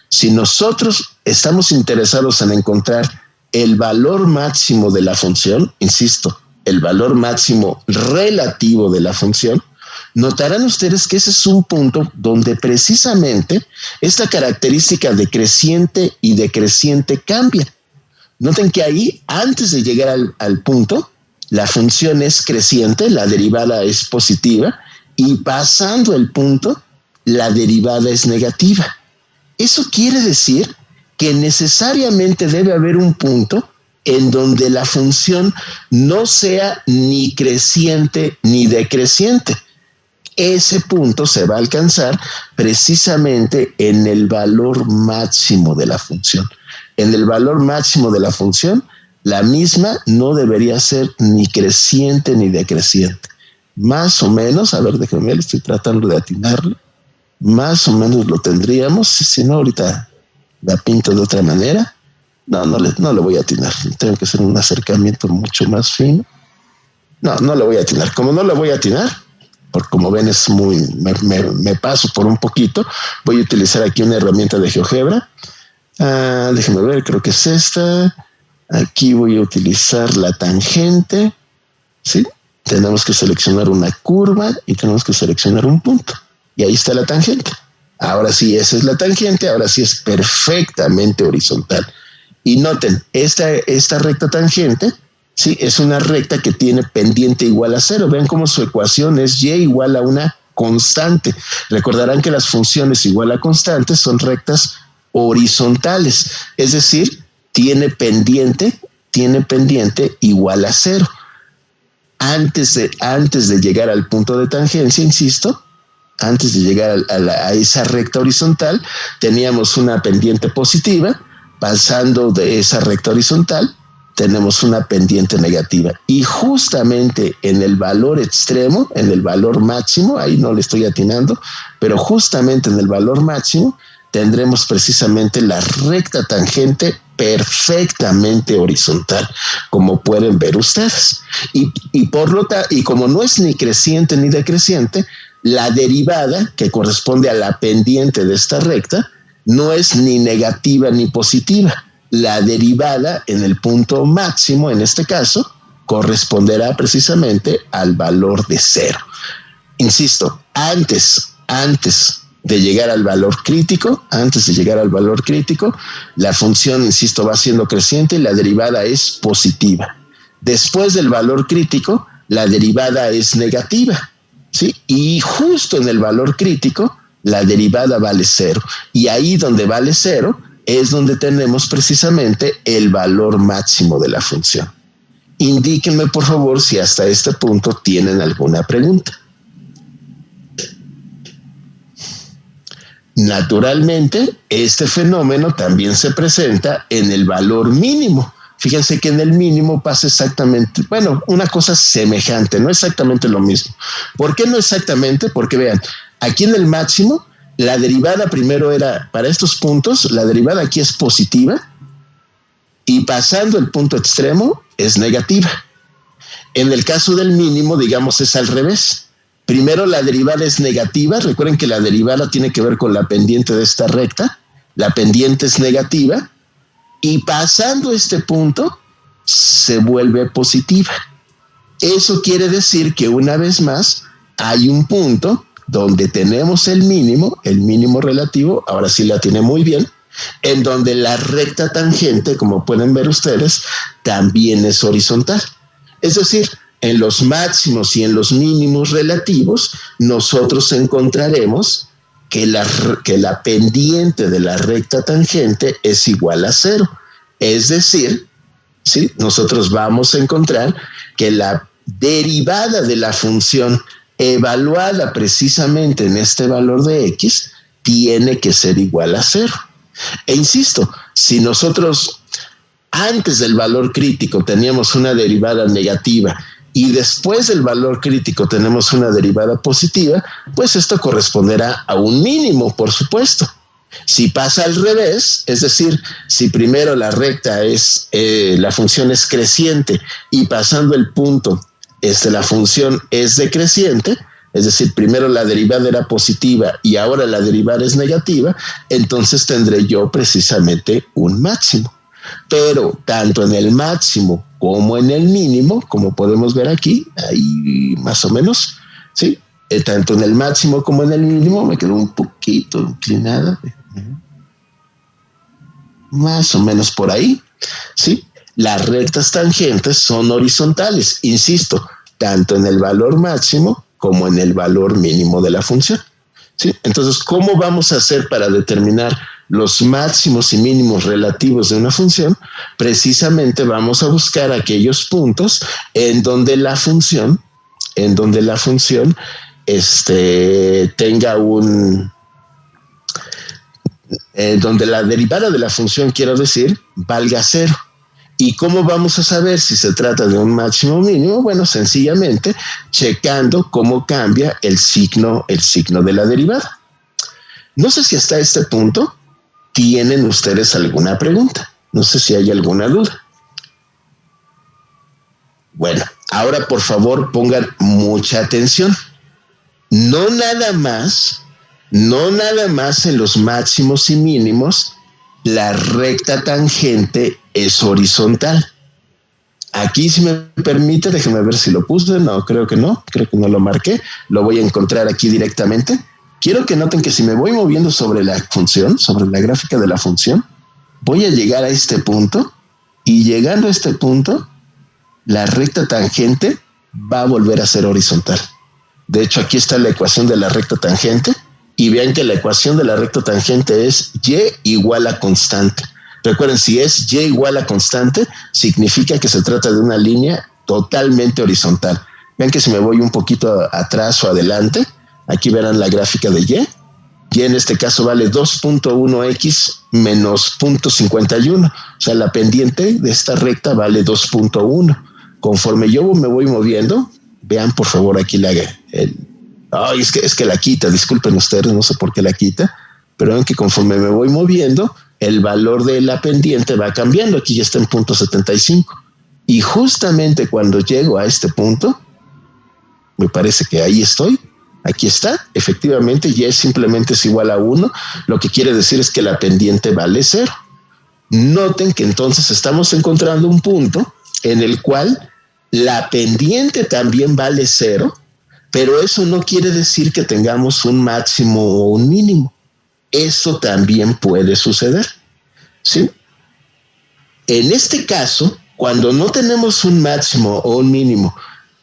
Si nosotros estamos interesados en encontrar el valor máximo de la función, insisto, el valor máximo relativo de la función, notarán ustedes que ese es un punto donde precisamente esta característica de creciente y decreciente cambia. Noten que ahí, antes de llegar al punto, la función es creciente, la derivada es positiva, y pasando el punto, la derivada es negativa. Eso quiere decir que necesariamente debe haber un punto en donde la función no sea ni creciente ni decreciente. Ese punto se va a alcanzar precisamente en el valor máximo de la función. En el valor máximo de la función, la misma no debería ser ni creciente ni decreciente. Más o menos, a ver, déjenme ver, estoy tratando de atinarlo. Más o menos lo tendríamos, si no ahorita la pinto de otra manera. No le voy a atinar, tengo que hacer un acercamiento mucho más fino. No le voy a atinar. Como no le voy a atinar, porque como ven es muy, me paso por un poquito, voy a utilizar aquí una herramienta de GeoGebra. Déjenme ver, creo que es esta. Aquí voy a utilizar la tangente, ¿sí? Tenemos que seleccionar una curva y tenemos que seleccionar un punto. Y ahí está la tangente. Ahora sí, esa es la tangente, ahora sí es perfectamente horizontal. Y noten, esta recta tangente, sí, es una recta que tiene pendiente igual a 0. Vean cómo su ecuación es y igual a una constante. Recordarán que las funciones igual a constantes son rectas horizontales, es decir, tiene pendiente igual a 0. Antes de llegar al punto de tangencia, insisto, antes de llegar a esa recta horizontal, teníamos una pendiente positiva. Pasando de esa recta horizontal, tenemos una pendiente negativa. Y justamente en el valor extremo, en el valor máximo, ahí no le estoy atinando, pero justamente en el valor máximo tendremos precisamente la recta tangente perfectamente horizontal, como pueden ver ustedes. Y como no es ni creciente ni decreciente, la derivada que corresponde a la pendiente de esta recta no es ni negativa ni positiva. La derivada en el punto máximo, en este caso, corresponderá precisamente al valor de 0. Insisto, antes de llegar al valor crítico, la función, insisto, va siendo creciente y la derivada es positiva. Después del valor crítico, la derivada es negativa, ¿sí? Y justo en el valor crítico, la derivada vale 0. Y ahí donde vale 0 es donde tenemos precisamente el valor máximo de la función. Indíquenme, por favor, si hasta este punto tienen alguna pregunta. Naturalmente, este fenómeno también se presenta en el valor mínimo. Fíjense que en el mínimo pasa exactamente, bueno, una cosa semejante, no exactamente lo mismo. ¿Por qué no exactamente? Porque vean, aquí en el máximo, la derivada primero era, para estos puntos, la derivada aquí es positiva y pasando el punto extremo es negativa. En el caso del mínimo, digamos, es al revés. Primero la derivada es negativa. Recuerden que la derivada tiene que ver con la pendiente de esta recta. La pendiente es negativa y pasando este punto se vuelve positiva. Eso quiere decir que una vez más hay un punto donde tenemos el mínimo relativo, ahora sí la tiene muy bien, en donde la recta tangente, como pueden ver ustedes, también es horizontal. Es decir, en los máximos y en los mínimos relativos, nosotros encontraremos que la pendiente de la recta tangente es igual a 0. Es decir, ¿sí? Nosotros vamos a encontrar que la derivada de la función evaluada precisamente en este valor de x tiene que ser igual a 0. E insisto, si nosotros antes del valor crítico teníamos una derivada negativa y después del valor crítico tenemos una derivada positiva, pues esto corresponderá a un mínimo, por supuesto. Si pasa al revés, es decir, si primero la recta es, la función es creciente y pasando el punto, la función es decreciente, es decir, primero la derivada era positiva y ahora la derivada es negativa, entonces tendré yo precisamente un máximo. Pero tanto en el máximo como en el mínimo, como podemos ver aquí, ahí más o menos, ¿sí? Tanto en el máximo como en el mínimo, me quedó un poquito inclinada, más o menos por ahí, ¿sí? Las rectas tangentes son horizontales, insisto, tanto en el valor máximo como en el valor mínimo de la función, ¿sí? Entonces, ¿cómo vamos a hacer para determinar los máximos y mínimos relativos de una función? Precisamente vamos a buscar aquellos puntos en donde la función tenga un... donde la derivada de la función, quiero decir, valga 0. ¿Y cómo vamos a saber si se trata de un máximo o mínimo? Bueno, sencillamente checando cómo cambia el signo de la derivada. No sé si hasta este punto tienen ustedes alguna pregunta. No sé si hay alguna duda. Bueno, ahora por favor pongan mucha atención. No nada más en los máximos y mínimos la recta tangente es horizontal. Aquí, si me permite, déjenme ver si lo puse. No, creo que no lo marqué. Lo voy a encontrar aquí directamente. Quiero que noten que si me voy moviendo sobre la función, sobre la gráfica de la función, voy a llegar a este punto y llegando a este punto, la recta tangente va a volver a ser horizontal. De hecho, aquí está la ecuación de la recta tangente y vean que la ecuación de la recta tangente es y igual a constante. Recuerden, si es y igual a constante, significa que se trata de una línea totalmente horizontal. Vean que si me voy un poquito atrás o adelante, aquí verán la gráfica de y en este caso vale 2.1x menos 0.51. O sea, la pendiente de esta recta vale 2.1. Conforme yo me voy moviendo, vean por favor aquí es que la quita, disculpen ustedes, no sé por qué la quita, pero ven que conforme me voy moviendo, el valor de la pendiente va cambiando. Aquí ya está en 0.75. Y justamente cuando llego a este punto, me parece que ahí estoy. Aquí está, efectivamente, y simplemente es igual a 1, lo que quiere decir es que la pendiente vale 0. Noten que entonces estamos encontrando un punto en el cual la pendiente también vale 0, pero eso no quiere decir que tengamos un máximo o un mínimo. Eso también puede suceder, ¿sí? En este caso, cuando no tenemos un máximo o un mínimo,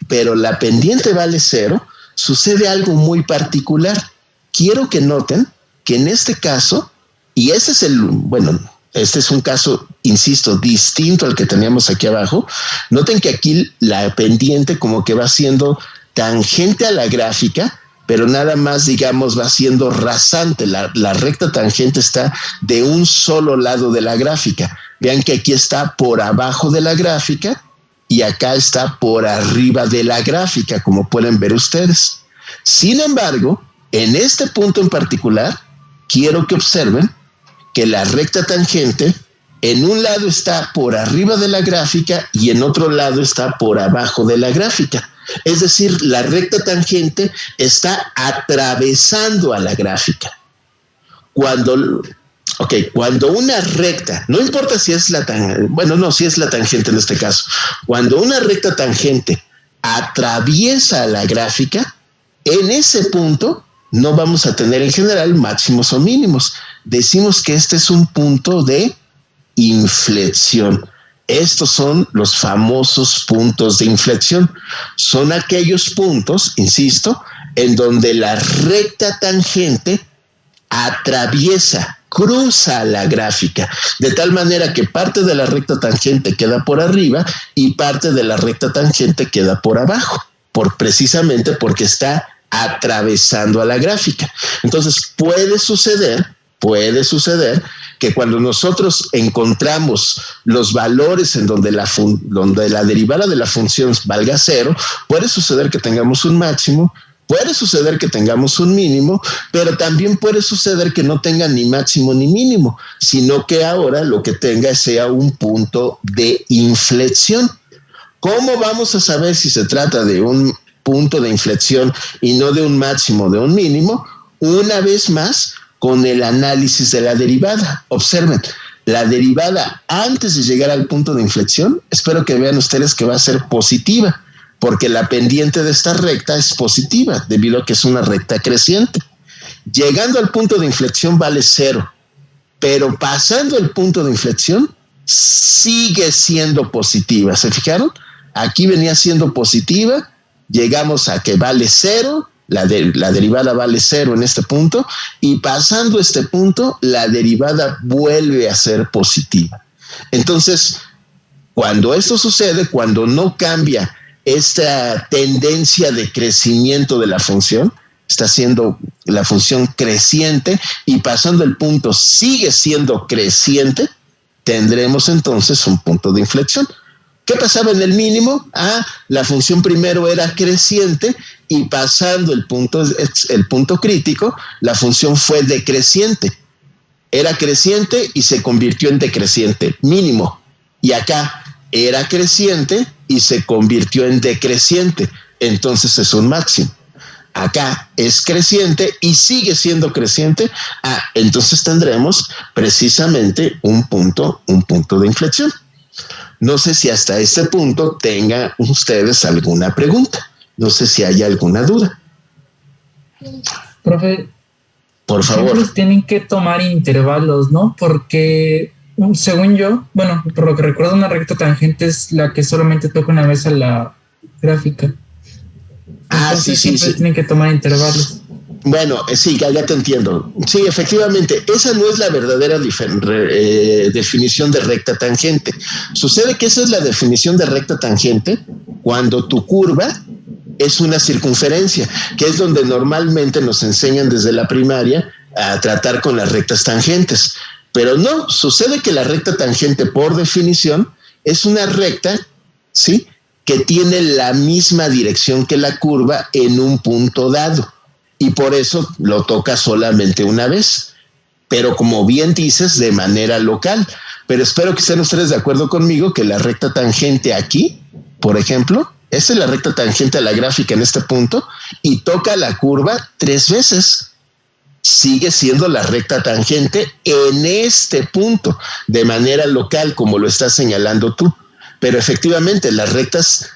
pero la pendiente vale 0, sucede algo muy particular. Quiero que noten que en este caso, y este es un caso, insisto, distinto al que teníamos aquí abajo. Noten que aquí la pendiente como que va siendo tangente a la gráfica, pero nada más, digamos, va siendo rasante. La recta tangente está de un solo lado de la gráfica. Vean que aquí está por abajo de la gráfica y acá está por arriba de la gráfica, como pueden ver ustedes. Sin embargo, en este punto en particular, quiero que observen que la recta tangente en un lado está por arriba de la gráfica y en otro lado está por abajo de la gráfica. Es decir, la recta tangente está atravesando a la gráfica. Cuando una recta, no importa si es la tangente, si es la tangente en este caso, cuando una recta tangente atraviesa la gráfica, en ese punto no vamos a tener en general máximos o mínimos. Decimos que este es un punto de inflexión. Estos son los famosos puntos de inflexión. Son aquellos puntos, insisto, en donde la recta tangente cruza la gráfica, de tal manera que parte de la recta tangente queda por arriba y parte de la recta tangente queda por abajo, precisamente porque está atravesando a la gráfica. Entonces puede suceder que cuando nosotros encontramos los valores en donde la derivada de la función valga 0, puede suceder que tengamos un máximo, puede suceder que tengamos un mínimo, pero también puede suceder que no tenga ni máximo ni mínimo, sino que ahora lo que tenga sea un punto de inflexión. ¿Cómo vamos a saber si se trata de un punto de inflexión y no de un máximo o de un mínimo? Una vez más, con el análisis de la derivada. Observen, la derivada antes de llegar al punto de inflexión, espero que vean ustedes que va a ser positiva, porque la pendiente de esta recta es positiva, debido a que es una recta creciente. Llegando al punto de inflexión vale 0, pero pasando el punto de inflexión sigue siendo positiva. ¿Se fijaron? Aquí venía siendo positiva, llegamos a que vale 0, la derivada vale 0 en este punto, y pasando este punto, la derivada vuelve a ser positiva. Entonces, cuando esto sucede, cuando no cambia esta tendencia de crecimiento de la función, está siendo la función creciente y pasando el punto sigue siendo creciente, tendremos entonces un punto de inflexión. ¿Qué pasaba en el mínimo? La función primero era creciente y pasando el punto crítico, la función fue decreciente. Era creciente y se convirtió en decreciente, mínimo. Y acá era creciente y se convirtió en decreciente, entonces es un máximo. Acá es creciente y sigue siendo creciente, entonces tendremos precisamente un punto de inflexión. No sé si hasta este punto tengan ustedes alguna pregunta. No sé si hay alguna duda. Profe, por favor. Siempre tienen que tomar intervalos, ¿no? Porque, según yo, por lo que recuerdo, una recta tangente es la que solamente toca una vez a la gráfica. Entonces, sí. Tienen que tomar intervalos. Bueno, sí, ya te entiendo. Sí, efectivamente, esa no es la verdadera definición de recta tangente. Sucede que esa es la definición de recta tangente cuando tu curva es una circunferencia, que es donde normalmente nos enseñan desde la primaria a tratar con las rectas tangentes. Pero no, sucede que la recta tangente, por definición, es una recta, ¿sí?, que tiene la misma dirección que la curva en un punto dado. Y por eso lo toca solamente una vez, pero como bien dices, de manera local. Pero espero que estén ustedes de acuerdo conmigo que la recta tangente aquí, por ejemplo, esa es la recta tangente a la gráfica en este punto y toca la curva 3 veces. Sigue siendo la recta tangente en este punto, de manera local, como lo estás señalando tú. Pero efectivamente, las rectas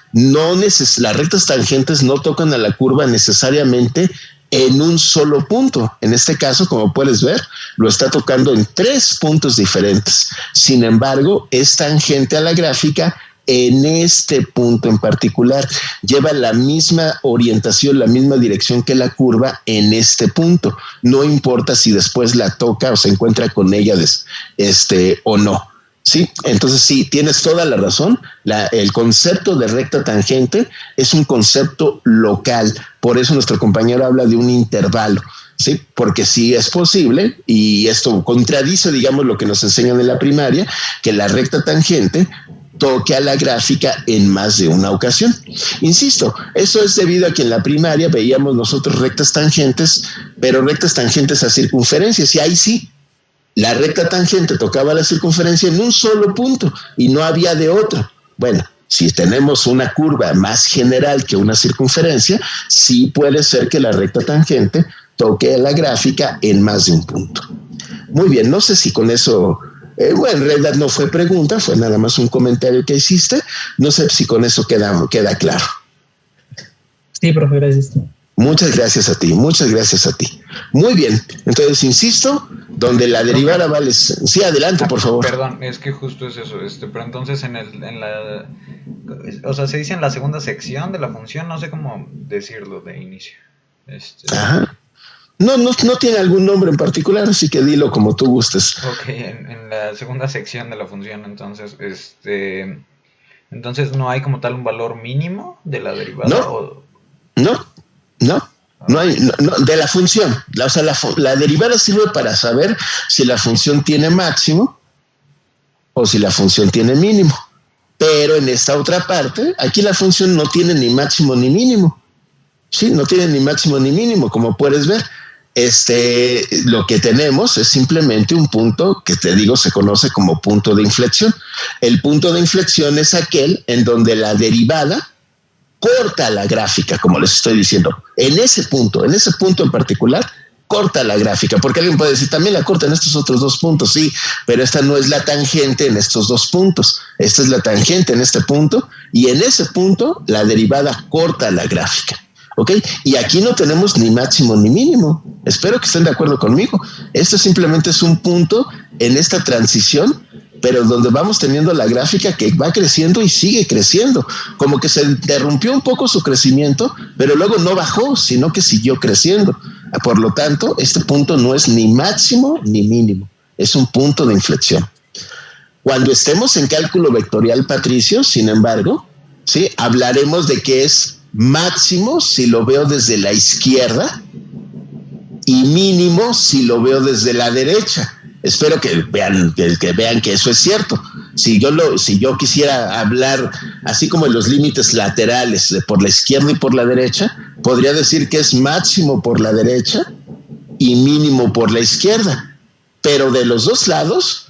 tangentes no tocan a la curva necesariamente en un solo punto. En este caso, como puedes ver, lo está tocando en 3 puntos diferentes. Sin embargo, es tangente a la gráfica en este punto en particular. Lleva la misma orientación, la misma dirección que la curva en este punto. No importa si después la toca o se encuentra con ella o no. Sí, entonces sí, tienes toda la razón. El concepto de recta tangente es un concepto local. Por eso nuestro compañero habla de un intervalo, ¿sí? Porque sí es posible, y esto contradice, digamos, lo que nos enseñan en la primaria, que la recta tangente toque a la gráfica en más de una ocasión. Insisto, eso es debido a que en la primaria veíamos nosotros rectas tangentes, pero rectas tangentes a circunferencias, y ahí sí, la recta tangente tocaba la circunferencia en un solo punto y no había de otro. Bueno, Si tenemos una curva más general que una circunferencia, sí puede ser que la recta tangente toque la gráfica en más de un punto. Muy bien, no sé si con eso, bueno, en realidad no fue pregunta, fue nada más un comentario que hiciste. No sé si con eso queda claro. Sí, profe, gracias. Muchas gracias a ti, muchas gracias a ti. Muy bien, entonces insisto, donde la derivada vale... Sí, adelante, por favor. Perdón, es que justo es eso, pero entonces o sea, se dice en la segunda sección de la función, no sé cómo decirlo de inicio. Ajá. No tiene algún nombre en particular, así que dilo como tú gustes. Ok, en la segunda sección de la función, entonces, entonces no hay como tal un valor mínimo de la derivada. No hay, de la función. O sea, la derivada sirve para saber si la función tiene máximo o si la función tiene mínimo. Pero en esta otra parte, aquí la función no tiene ni máximo ni mínimo. Sí, no tiene ni máximo ni mínimo, como puedes ver. Lo que tenemos es simplemente un punto que te digo se conoce como punto de inflexión. El punto de inflexión es aquel en donde la derivada corta la gráfica, como les estoy diciendo. En ese punto en particular, corta la gráfica, porque alguien puede decir, también la corta en estos otros dos puntos, sí, pero esta no es la tangente en estos dos puntos, esta es la tangente en este punto, y en ese punto la derivada corta la gráfica. ¿Ok? Y aquí no tenemos ni máximo ni mínimo. Espero que estén de acuerdo conmigo. Esto simplemente es un punto en esta transición, pero donde vamos teniendo la gráfica que va creciendo y sigue creciendo. Como que se interrumpió un poco su crecimiento, pero luego no bajó, sino que siguió creciendo. Por lo tanto, este punto no es ni máximo ni mínimo. Es un punto de inflexión. Cuando estemos en cálculo vectorial, Patricio, sin embargo, ¿sí? Hablaremos de que es máximo si lo veo desde la izquierda y mínimo si lo veo desde la derecha. Espero que vean que eso es cierto. Si yo quisiera hablar así como en los límites laterales por la izquierda y por la derecha, podría decir que es máximo por la derecha y mínimo por la izquierda. Pero de los dos lados,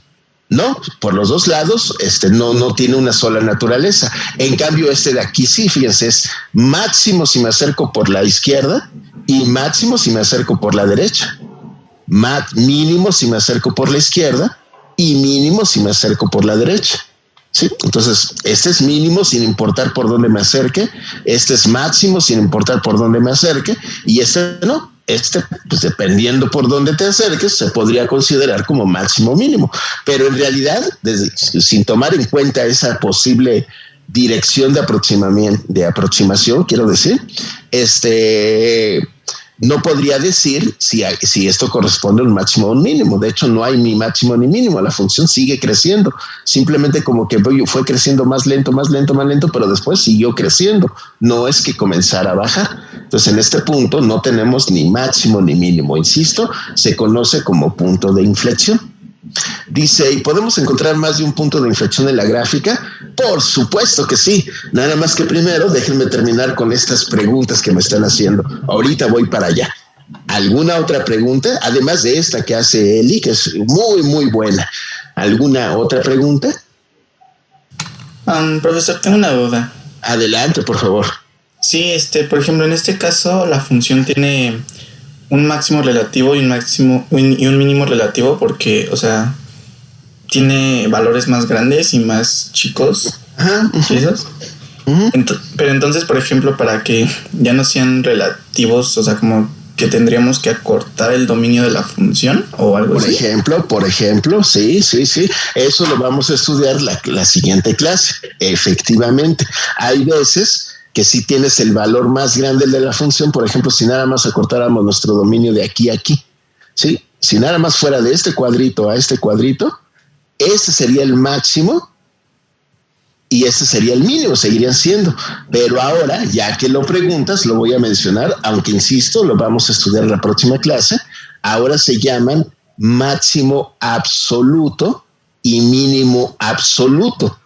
no, por los dos lados, no tiene una sola naturaleza. En cambio, de aquí sí, fíjense, es máximo si me acerco por la izquierda y máximo si me acerco por la derecha. Mínimo si me acerco por la izquierda y mínimo si me acerco por la derecha. ¿Sí? Entonces, este es mínimo sin importar por dónde me acerque, este es máximo sin importar por dónde me acerque, y no. Pues dependiendo por dónde te acerques, se podría considerar como máximo mínimo. Pero en realidad, sin tomar en cuenta esa posible dirección de aproximación, quiero decir, no podría decir si esto corresponde a un máximo o un mínimo. De hecho, no hay ni máximo ni mínimo. La función sigue creciendo. Simplemente como que fue creciendo más lento, pero después siguió creciendo. No es que comenzara a bajar. Entonces, en este punto no tenemos ni máximo ni mínimo. Insisto, se conoce como punto de inflexión. Dice, ¿y podemos encontrar más de un punto de inflexión en la gráfica? Por supuesto que sí. Nada más que primero déjenme terminar con estas preguntas que me están haciendo. Ahorita voy para allá. ¿Alguna otra pregunta? Además de esta que hace Eli, que es muy, muy buena. ¿Alguna otra pregunta? Profesor, tengo una duda. Adelante, por favor. Sí, por ejemplo, en este caso la función tiene un máximo relativo y un mínimo relativo porque, o sea, tiene valores más grandes y más chicos. Ajá. ¿Esos? Pero entonces, por ejemplo, para que ya no sean relativos, o sea, como que tendríamos que acortar el dominio de la función o algo así. Por ejemplo, sí. Eso lo vamos a estudiar la siguiente clase. Efectivamente, hay veces que si tienes el valor más grande de la función, por ejemplo, si nada más acortáramos nuestro dominio de aquí a aquí, ¿sí? Si nada más fuera de este cuadrito a este cuadrito, ese sería el máximo y ese sería el mínimo, seguirían siendo. Pero ahora, ya que lo preguntas, lo voy a mencionar, aunque insisto, lo vamos a estudiar en la próxima clase. Ahora se llaman máximo absoluto y mínimo absoluto.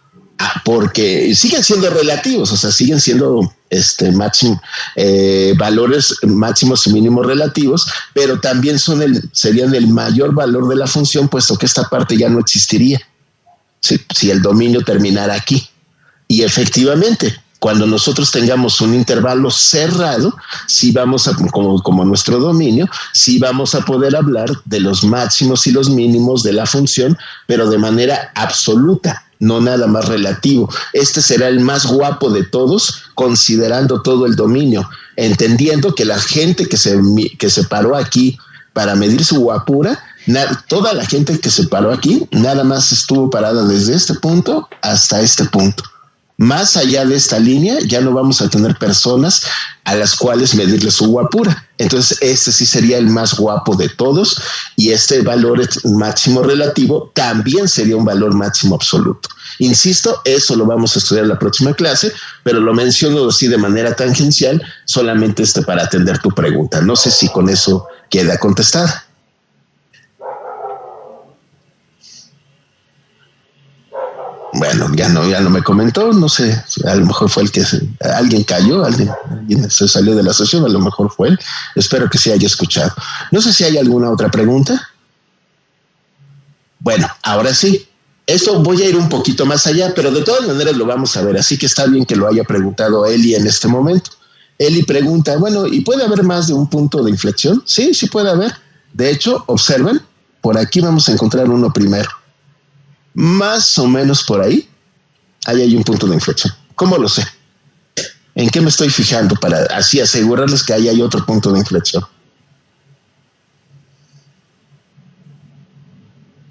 Porque siguen siendo relativos, o sea, siguen siendo valores máximos y mínimos relativos, pero también serían el mayor valor de la función, puesto que esta parte ya no existiría si el dominio terminara aquí. Y efectivamente, cuando nosotros tengamos un intervalo cerrado, sí vamos a, como nuestro dominio, sí vamos a poder hablar de los máximos y los mínimos de la función, pero de manera absoluta, no nada más relativo. Este será el más guapo de todos, considerando todo el dominio, entendiendo que la gente que se paró aquí para medir su guapura, toda la gente que se paró aquí, nada más estuvo parada desde este punto hasta este punto. Más allá de esta línea, ya no vamos a tener personas a las cuales medirle su guapura. Entonces, este sí sería el más guapo de todos y este valor máximo relativo también sería un valor máximo absoluto. Insisto, eso lo vamos a estudiar en la próxima clase, pero lo menciono así de manera tangencial, solamente para atender tu pregunta. No sé si con eso queda contestada. Bueno, ya no me comentó, no sé, a lo mejor fue alguien cayó, alguien se salió de la sesión, a lo mejor fue él. Espero que sí haya escuchado. No sé si hay alguna otra pregunta. Bueno, ahora sí, esto voy a ir un poquito más allá, pero de todas maneras lo vamos a ver, así que está bien que lo haya preguntado Eli en este momento. Eli pregunta, bueno, ¿y puede haber más de un punto de inflexión? Sí, sí puede haber. De hecho, observen, por aquí vamos a encontrar uno primero. Más o menos por ahí hay un punto de inflexión. ¿Cómo lo sé? ¿En qué me estoy fijando para así asegurarles que ahí hay otro punto de inflexión?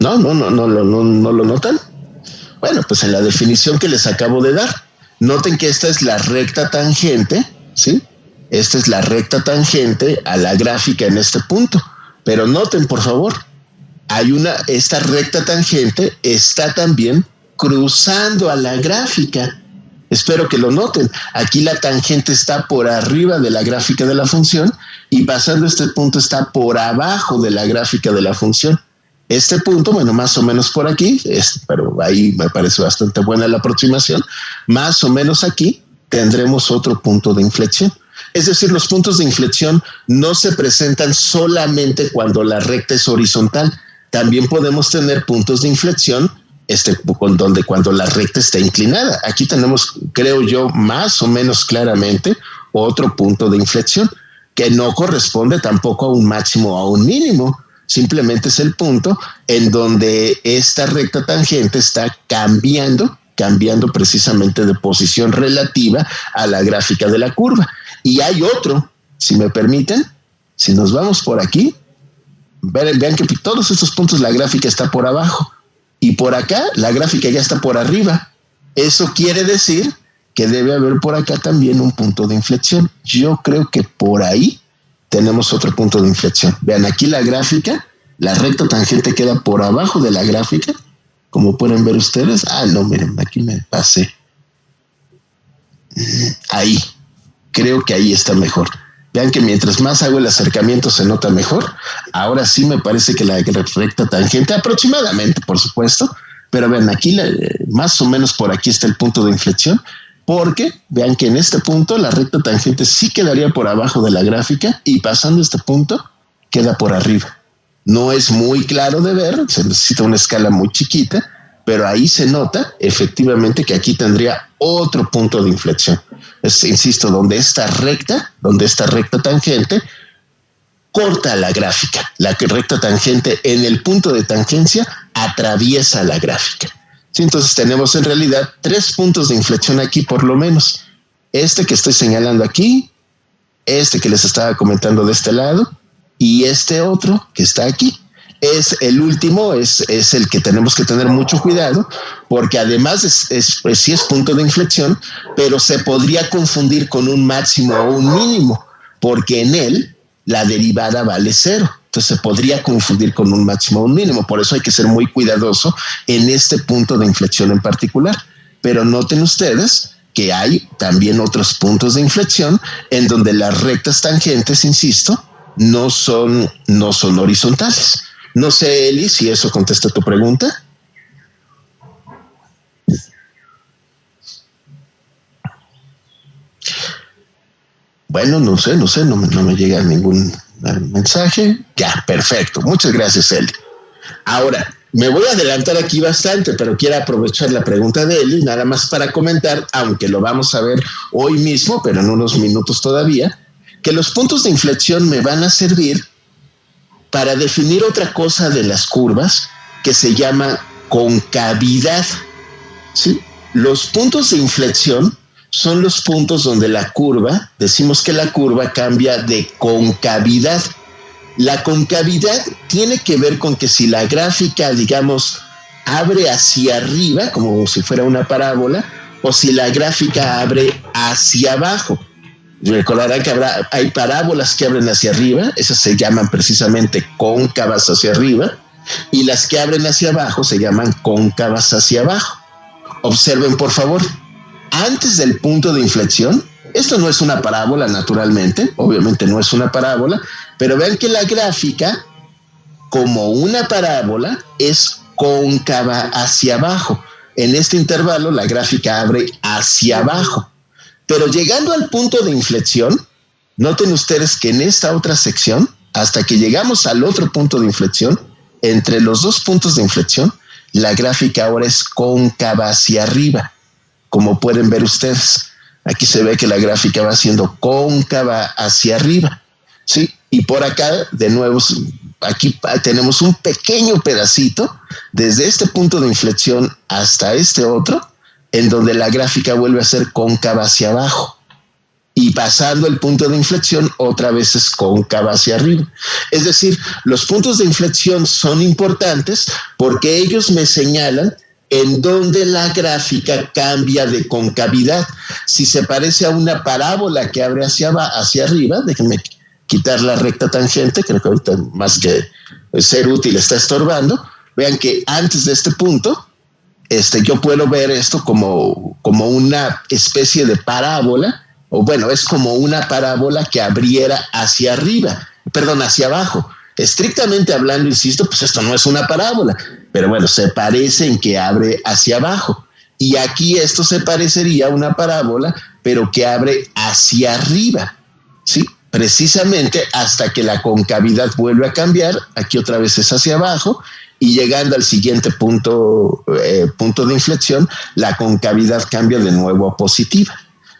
¿No lo notan? Bueno, pues en la definición que les acabo de dar, noten que esta es la recta tangente, ¿sí? Esta es la recta tangente a la gráfica en este punto. Pero noten, por favor, esta recta tangente está también cruzando a la gráfica. Espero que lo noten. Aquí la tangente está por arriba de la gráfica de la función y pasando este punto está por abajo de la gráfica de la función. Este punto, bueno, más o menos por aquí, pero ahí me parece bastante buena la aproximación. Más o menos aquí tendremos otro punto de inflexión. Es decir, los puntos de inflexión no se presentan solamente cuando la recta es horizontal. También podemos tener puntos de inflexión cuando la recta está inclinada. Aquí tenemos, creo yo, más o menos claramente otro punto de inflexión que no corresponde tampoco a un máximo o a un mínimo. Simplemente es el punto en donde esta recta tangente está cambiando precisamente de posición relativa a la gráfica de la curva. Y hay otro, si me permiten, si nos vamos por aquí, vean que todos estos puntos la gráfica está por abajo y por acá la gráfica ya está por arriba. Eso quiere decir que debe haber por acá también un punto de inflexión. Yo creo que por ahí tenemos otro punto de inflexión. Vean aquí la gráfica, la recta tangente queda por abajo de la gráfica, como pueden ver ustedes. No, miren, aquí me pasé. Ahí, creo que ahí está mejor. Vean que mientras más hago el acercamiento se nota mejor. Ahora sí me parece que la recta tangente, aproximadamente, por supuesto, pero vean aquí, más o menos por aquí está el punto de inflexión, porque vean que en este punto la recta tangente sí quedaría por abajo de la gráfica y pasando este punto queda por arriba. No es muy claro de ver, se necesita una escala muy chiquita, pero ahí se nota efectivamente que aquí tendría otro punto de inflexión. Insisto, donde esta recta tangente corta la gráfica. La recta tangente en el punto de tangencia atraviesa la gráfica. Sí, entonces tenemos en realidad 3 puntos de inflexión aquí por lo menos. Este que estoy señalando aquí, este que les estaba comentando de este lado y este otro que está aquí. Es el último, es el que tenemos que tener mucho cuidado, porque además sí es punto de inflexión, pero se podría confundir con un máximo o un mínimo, porque en él la derivada vale 0. Entonces se podría confundir con un máximo o un mínimo. Por eso hay que ser muy cuidadoso en este punto de inflexión en particular. Pero noten ustedes que hay también otros puntos de inflexión en donde las rectas tangentes, insisto, no son horizontales. No sé, Eli, si eso contesta tu pregunta. Bueno, no sé, no me llega ningún mensaje. Ya, perfecto. Muchas gracias, Eli. Ahora, Me voy a adelantar aquí bastante, pero quiero aprovechar la pregunta de Eli, nada más para comentar, aunque lo vamos a ver hoy mismo, pero en unos minutos todavía, que los puntos de inflexión me van a servir para definir otra cosa de las curvas que se llama concavidad. ¿Sí? Los puntos de inflexión son los puntos donde la curva, decimos que la curva cambia de concavidad. La concavidad tiene que ver con que si la gráfica, digamos, abre hacia arriba, como si fuera una parábola, o si la gráfica abre hacia abajo. Recordarán que hay parábolas que abren hacia arriba, esas se llaman precisamente cóncavas hacia arriba, y las que abren hacia abajo se llaman cóncavas hacia abajo. Observen, por favor, antes del punto de inflexión, esto no es una parábola naturalmente, obviamente no es una parábola, pero vean que la gráfica, como una parábola, es cóncava hacia abajo. En este intervalo la gráfica abre hacia abajo. Pero llegando al punto de inflexión, noten ustedes que en esta otra sección, hasta que llegamos al otro punto de inflexión, entre los dos puntos de inflexión, la gráfica ahora es cóncava hacia arriba, como pueden ver ustedes. Aquí se ve que la gráfica va siendo cóncava hacia arriba, ¿sí? Y por acá, de nuevo, aquí tenemos un pequeño pedacito, desde este punto de inflexión hasta este otro, en donde la gráfica vuelve a ser cóncava hacia abajo. Y pasando el punto de inflexión, otra vez es cóncava hacia arriba. Es decir, los puntos de inflexión son importantes porque ellos me señalan en donde la gráfica cambia de concavidad. Si se parece a una parábola que abre hacia arriba, déjenme quitar la recta tangente, creo que ahorita más que ser útil está estorbando. Vean que antes de este punto, yo puedo ver esto como una especie de parábola, o bueno, es como una parábola que abriera hacia arriba, perdón, hacia abajo. Estrictamente hablando, insisto, pues esto no es una parábola, pero bueno, se parece en que abre hacia abajo. Y aquí esto se parecería a una parábola, pero que abre hacia arriba, ¿sí? Precisamente hasta que la concavidad vuelve a cambiar, aquí otra vez es hacia abajo, y llegando al siguiente punto de inflexión, la concavidad cambia de nuevo a positiva.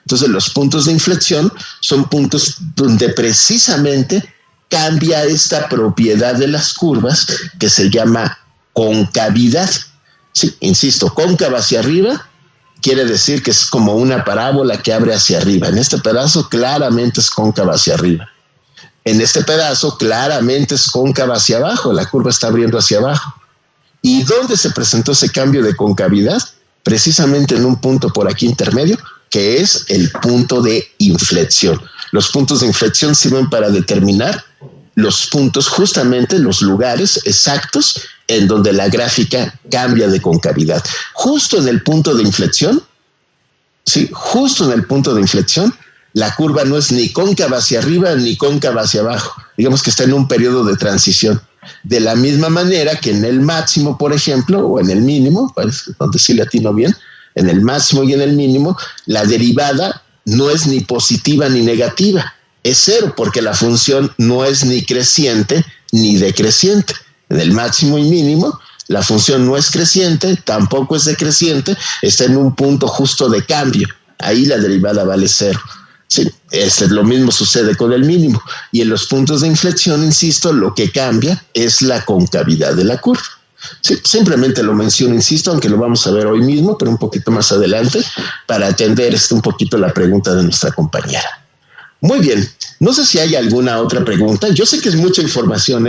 Entonces, los puntos de inflexión son puntos donde precisamente cambia esta propiedad de las curvas que se llama concavidad. Sí, insisto, cóncava hacia arriba quiere decir que es como una parábola que abre hacia arriba. En este pedazo claramente es cóncava hacia arriba. En este pedazo claramente es cóncava hacia abajo, la curva está abriendo hacia abajo. ¿Y dónde se presentó ese cambio de concavidad? Precisamente en un punto por aquí intermedio, que es el punto de inflexión. Los puntos de inflexión sirven para determinar los puntos, justamente los lugares exactos en donde la gráfica cambia de concavidad. Justo en el punto de inflexión, sí, justo en el punto de inflexión, la curva no es ni cóncava hacia arriba ni cóncava hacia abajo. Digamos que está en un periodo de transición. De la misma manera que en el máximo, por ejemplo, o en el mínimo, donde sí le atino bien, en el máximo y en el mínimo, la derivada no es ni positiva ni negativa. Es cero porque la función no es ni creciente ni decreciente. En el máximo y mínimo, la función no es creciente, tampoco es decreciente, está en un punto justo de cambio. Ahí la derivada vale cero. Sí, lo mismo sucede con el mínimo. Y en los puntos de inflexión, insisto, lo que cambia es la concavidad de la curva. Sí, simplemente lo menciono, insisto, aunque lo vamos a ver hoy mismo, pero un poquito más adelante, para atender un poquito la pregunta de nuestra compañera. Muy bien, no sé si hay alguna otra pregunta. Yo sé que es mucha información,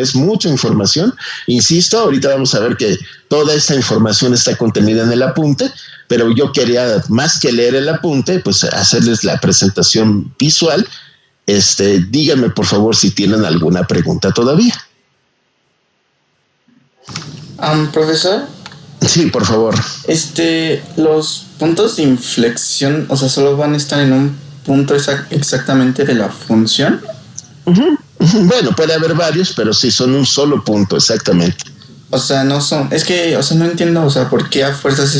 insisto, ahorita vamos a ver que toda esta información está contenida en el apunte, pero yo quería, más que leer el apunte, pues hacerles la presentación visual. Díganme por favor si tienen alguna pregunta todavía. Profesor. Sí, por favor. Los puntos de inflexión, o sea, solo van a estar en un punto exactamente de la función. Bueno, puede haber varios, pero sí son un solo punto, exactamente. O sea, no son, es que, o sea, no entiendo, o sea, por qué a fuerzas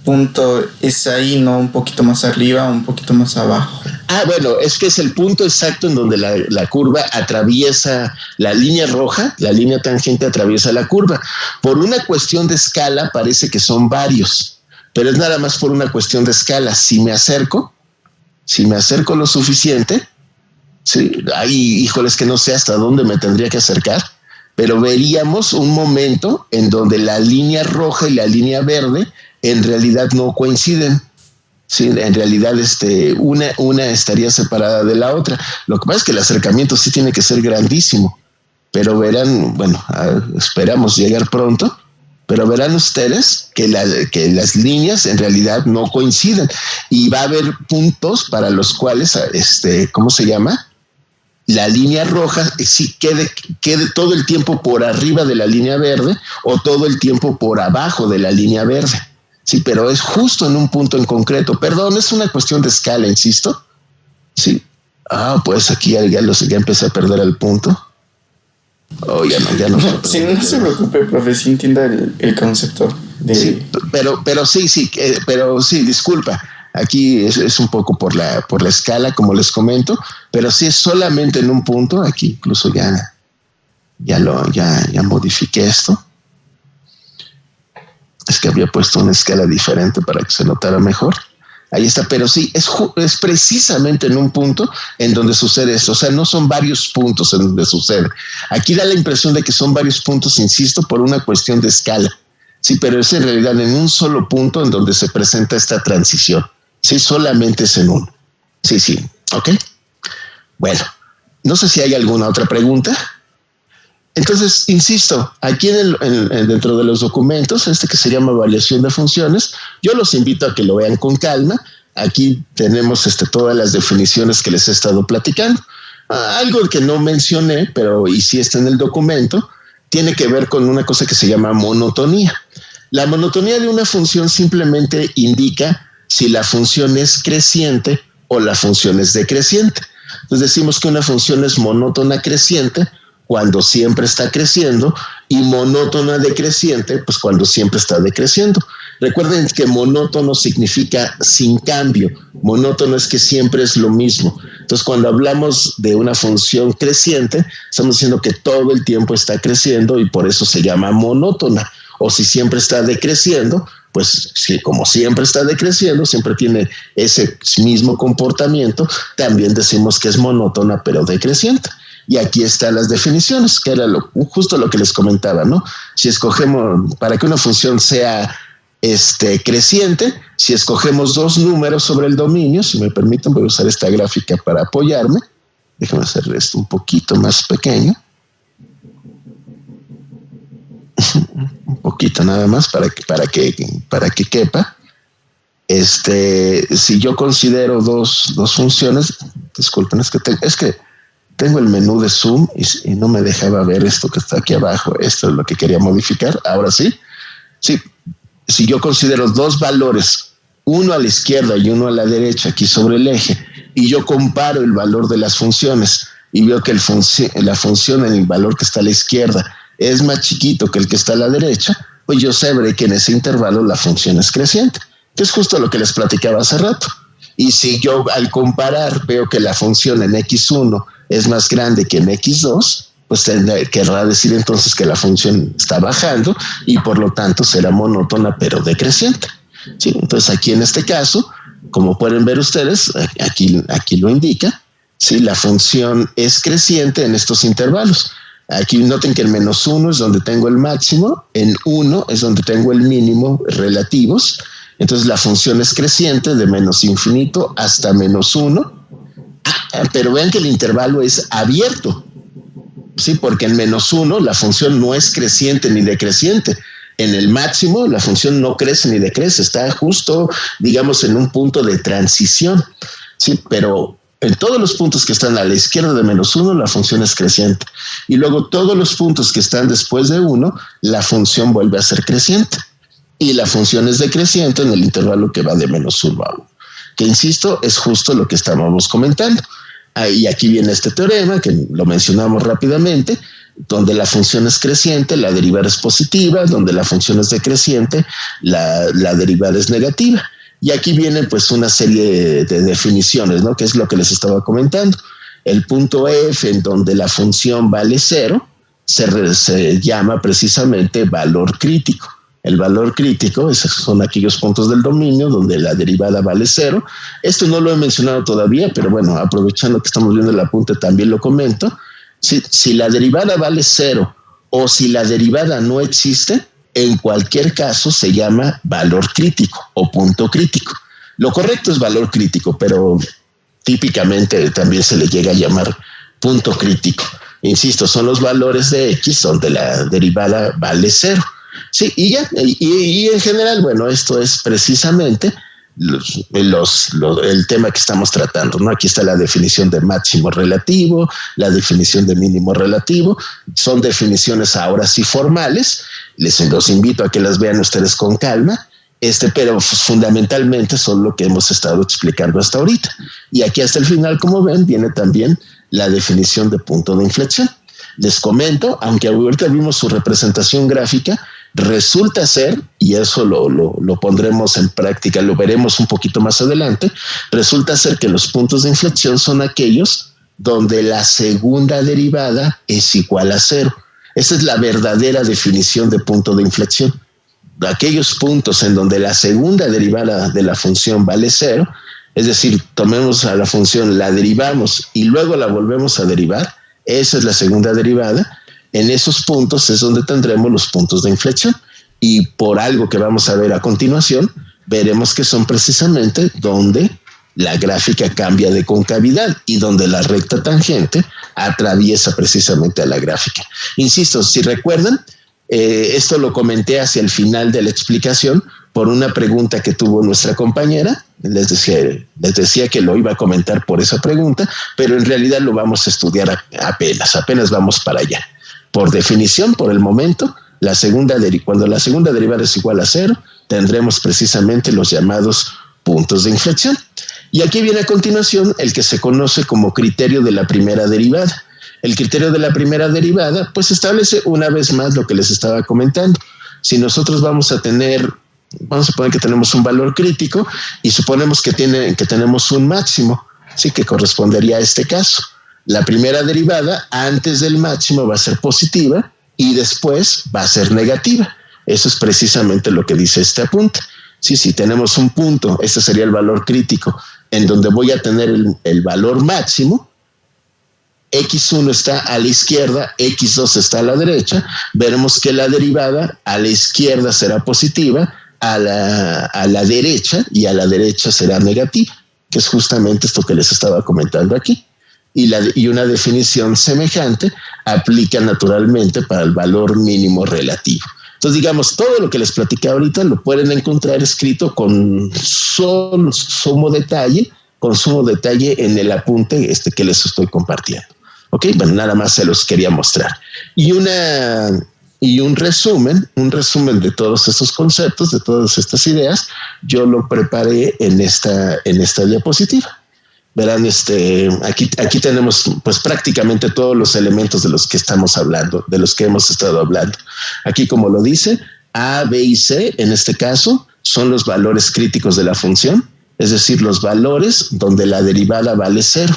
punto es ahí, no un poquito más arriba, un poquito más abajo. Bueno, es que es el punto exacto en donde la curva atraviesa la línea roja, la línea tangente atraviesa la curva. Por una cuestión de escala parece que son varios, pero es nada más por una cuestión de escala. Si me acerco lo suficiente, sí, híjoles, que no sé hasta dónde me tendría que acercar, pero veríamos un momento en donde la línea roja y la línea verde en realidad no coinciden. Sí, en realidad una estaría separada de la otra. Lo que pasa es que el acercamiento sí tiene que ser grandísimo, pero verán, bueno, esperamos llegar pronto, pero verán ustedes que las líneas en realidad no coinciden y va a haber puntos para los cuales, ¿cómo se llama? La línea roja sí quede todo el tiempo por arriba de la línea verde o todo el tiempo por abajo de la línea verde. Sí, pero es justo en un punto en concreto. Perdón, es una cuestión de escala, insisto. Sí. Pues aquí ya empecé a perder el punto. Ya no. Sí, no se preocupe, profe, sí entienda el concepto. Sí, pero sí, disculpa. Aquí es un poco por la escala, como les comento, pero sí es solamente en un punto. Aquí incluso ya modifiqué esto. Es que había puesto una escala diferente para que se notara mejor. Ahí está, pero sí, es precisamente en un punto en donde sucede esto. O sea, no son varios puntos en donde sucede. Aquí da la impresión de que son varios puntos, insisto, por una cuestión de escala. Sí, pero es en realidad en un solo punto en donde se presenta esta transición. Sí, solamente es en uno. Sí, ok. Bueno, no sé si hay alguna otra pregunta. Entonces, insisto, aquí dentro de los documentos, que se llama Variación de Funciones, yo los invito a que lo vean con calma. Aquí tenemos todas las definiciones que les he estado platicando. Algo que no mencioné, y sí está en el documento, tiene que ver con una cosa que se llama monotonía. La monotonía de una función simplemente indica si la función es creciente o la función es decreciente. Entonces decimos que una función es monótona creciente cuando siempre está creciendo y monótona decreciente, pues cuando siempre está decreciendo. Recuerden que monótono significa sin cambio. Monótono es que siempre es lo mismo. Entonces, cuando hablamos de una función creciente, estamos diciendo que todo el tiempo está creciendo y por eso se llama monótona. O si siempre está decreciendo, pues si como siempre está decreciendo, siempre tiene ese mismo comportamiento, también decimos que es monótona pero decreciente. Y aquí están las definiciones, que era justo lo que les comentaba, ¿no? Si escogemos, para que una función sea creciente, si escogemos dos números sobre el dominio, si me permiten, voy a usar esta gráfica para apoyarme. Déjame hacer esto un poquito más pequeño. Un poquito nada más para que quepa. Si yo considero dos funciones, disculpen, es que tengo el menú de Zoom y no me dejaba ver esto que está aquí abajo. Esto es lo que quería modificar. Ahora sí. Sí. Si yo considero dos valores, uno a la izquierda y uno a la derecha aquí sobre el eje, y yo comparo el valor de las funciones y veo que la función en el valor que está a la izquierda es más chiquito que el que está a la derecha, pues yo sabré que en ese intervalo la función es creciente, que es justo lo que les platicaba hace rato. Y si yo al comparar veo que la función en x1 es más grande que en x2, pues querrá decir entonces que la función está bajando y por lo tanto será monótona pero decreciente. ¿Sí? Entonces aquí en este caso, como pueden ver ustedes, aquí lo indica, ¿sí? La función es creciente en estos intervalos. Aquí noten que en -1 es donde tengo el máximo, en 1 es donde tengo el mínimo relativos. Entonces la función es creciente de -infinito hasta -1. Pero vean que el intervalo es abierto. Sí, porque en -1 la función no es creciente ni decreciente. En el máximo la función no crece ni decrece, está justo, digamos, en un punto de transición. Sí, pero en todos los puntos que están a la izquierda de -1 la función es creciente. Y luego todos los puntos que están después de 1, la función vuelve a ser creciente. Y la función es decreciente en el intervalo que va de -1 a 1. Que insisto, es justo lo que estábamos comentando. Y aquí viene este teorema, que lo mencionamos rápidamente, Donde la función es creciente, la derivada es positiva. Donde la función es decreciente, la derivada es negativa. Y aquí viene pues una serie de definiciones, ¿no? Que es lo que les estaba comentando. El punto F, en donde la función vale 0, se llama precisamente valor crítico. El valor crítico, esos son aquellos puntos del dominio donde la derivada vale 0. Esto no lo he mencionado todavía, pero bueno, aprovechando que estamos viendo el apunte, también lo comento. Si la derivada vale 0 o si la derivada no existe, en cualquier caso se llama valor crítico o punto crítico. Lo correcto es valor crítico, pero típicamente también se le llega a llamar punto crítico. Insisto, son los valores de X donde la derivada vale 0. Sí, y ya, y en general, bueno, esto es precisamente el tema que estamos tratando, ¿no? Aquí está la definición de máximo relativo, la definición de mínimo relativo. Son definiciones ahora sí formales. Los invito a que las vean ustedes con calma. Pero fundamentalmente son lo que hemos estado explicando hasta ahorita. Y aquí hasta el final, como ven, viene también la definición de punto de inflexión. Les comento, aunque ahorita vimos su representación gráfica, resulta ser, y eso lo pondremos en práctica, lo veremos un poquito más adelante, resulta ser que los puntos de inflexión son aquellos donde la segunda derivada es igual a 0. Esa es la verdadera definición de punto de inflexión. Aquellos puntos en donde la segunda derivada de la función vale 0, es decir, tomemos a la función, la derivamos y luego la volvemos a derivar, esa es la segunda derivada. En esos puntos es donde tendremos los puntos de inflexión, y por algo que vamos a ver a continuación, veremos que son precisamente donde la gráfica cambia de concavidad y donde la recta tangente atraviesa precisamente a la gráfica. Insisto, si recuerdan, esto lo comenté hacia el final de la explicación por una pregunta que tuvo nuestra compañera. Les decía que lo iba a comentar por esa pregunta, pero en realidad lo vamos a estudiar apenas vamos para allá. Por definición, por el momento, cuando la segunda derivada es igual a 0, tendremos precisamente los llamados puntos de inflexión. Y aquí viene a continuación el que se conoce como criterio de la primera derivada. El criterio de la primera derivada, pues establece una vez más lo que les estaba comentando. Si nosotros vamos a poner que tenemos un valor crítico y suponemos que tenemos un máximo, sí, que correspondería a este caso. La primera derivada antes del máximo va a ser positiva y después va a ser negativa. Eso es precisamente lo que dice este apunte. Sí, si tenemos un punto, este sería el valor crítico, en donde voy a tener el valor máximo, X1 está a la izquierda, X2 está a la derecha, veremos que la derivada a la izquierda será positiva, a la derecha, y a la derecha será negativa, que es justamente esto que les estaba comentando aquí. Y una definición semejante aplica naturalmente para el valor mínimo relativo. Entonces, digamos, todo lo que les platicé ahorita lo pueden encontrar escrito con sumo detalle en el apunte que les estoy compartiendo. Ok, bueno, nada más se los quería mostrar. Y un resumen de todos estos conceptos, de todas estas ideas, yo lo preparé en esta diapositiva. Verán, aquí tenemos pues prácticamente todos los elementos de los que estamos hablando, de los que hemos estado hablando. Aquí, como lo dice, A, B y C, en este caso, son los valores críticos de la función, es decir, los valores donde la derivada vale 0.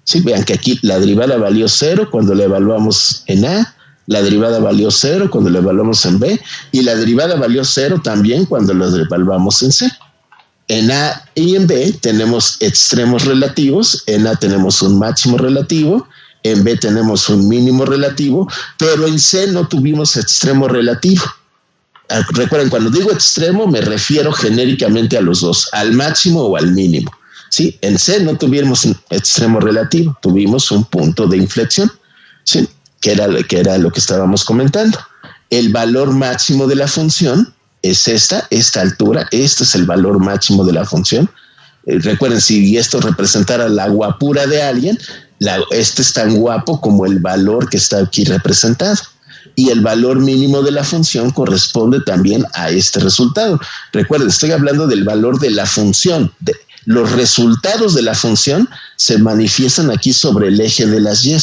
Sí, vean que aquí la derivada valió 0 cuando la evaluamos en A, la derivada valió 0 cuando la evaluamos en B, y la derivada valió 0 también cuando la evaluamos en C. En A y en B tenemos extremos relativos, en A tenemos un máximo relativo, en B tenemos un mínimo relativo, pero en C no tuvimos extremo relativo. Recuerden, cuando digo extremo me refiero genéricamente a los dos, al máximo o al mínimo. ¿Sí? En C no tuvimos un extremo relativo, tuvimos un punto de inflexión, ¿sí? que era lo que estábamos comentando. El valor máximo de la función es esta altura, este es el valor máximo de la función. Recuerden, si esto representara la guapura de alguien, este es tan guapo como el valor que está aquí representado. Y el valor mínimo de la función corresponde también a este resultado. Recuerden, estoy hablando del valor de la función. Los resultados de la función se manifiestan aquí sobre el eje de las Y.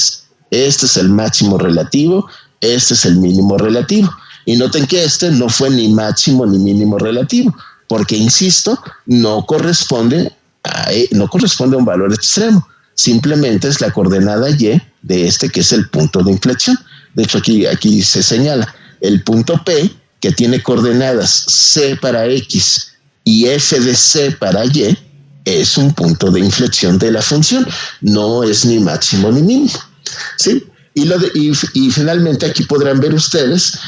este es el máximo relativo, este es el mínimo relativo. Y noten que este no fue ni máximo ni mínimo relativo, porque, insisto, no corresponde a un valor extremo. Simplemente es la coordenada y de este, que es el punto de inflexión. De hecho, aquí se señala el punto P, que tiene coordenadas C para X y F de C para Y, es un punto de inflexión de la función. No es ni máximo ni mínimo, ¿sí? Y finalmente aquí podrán ver ustedes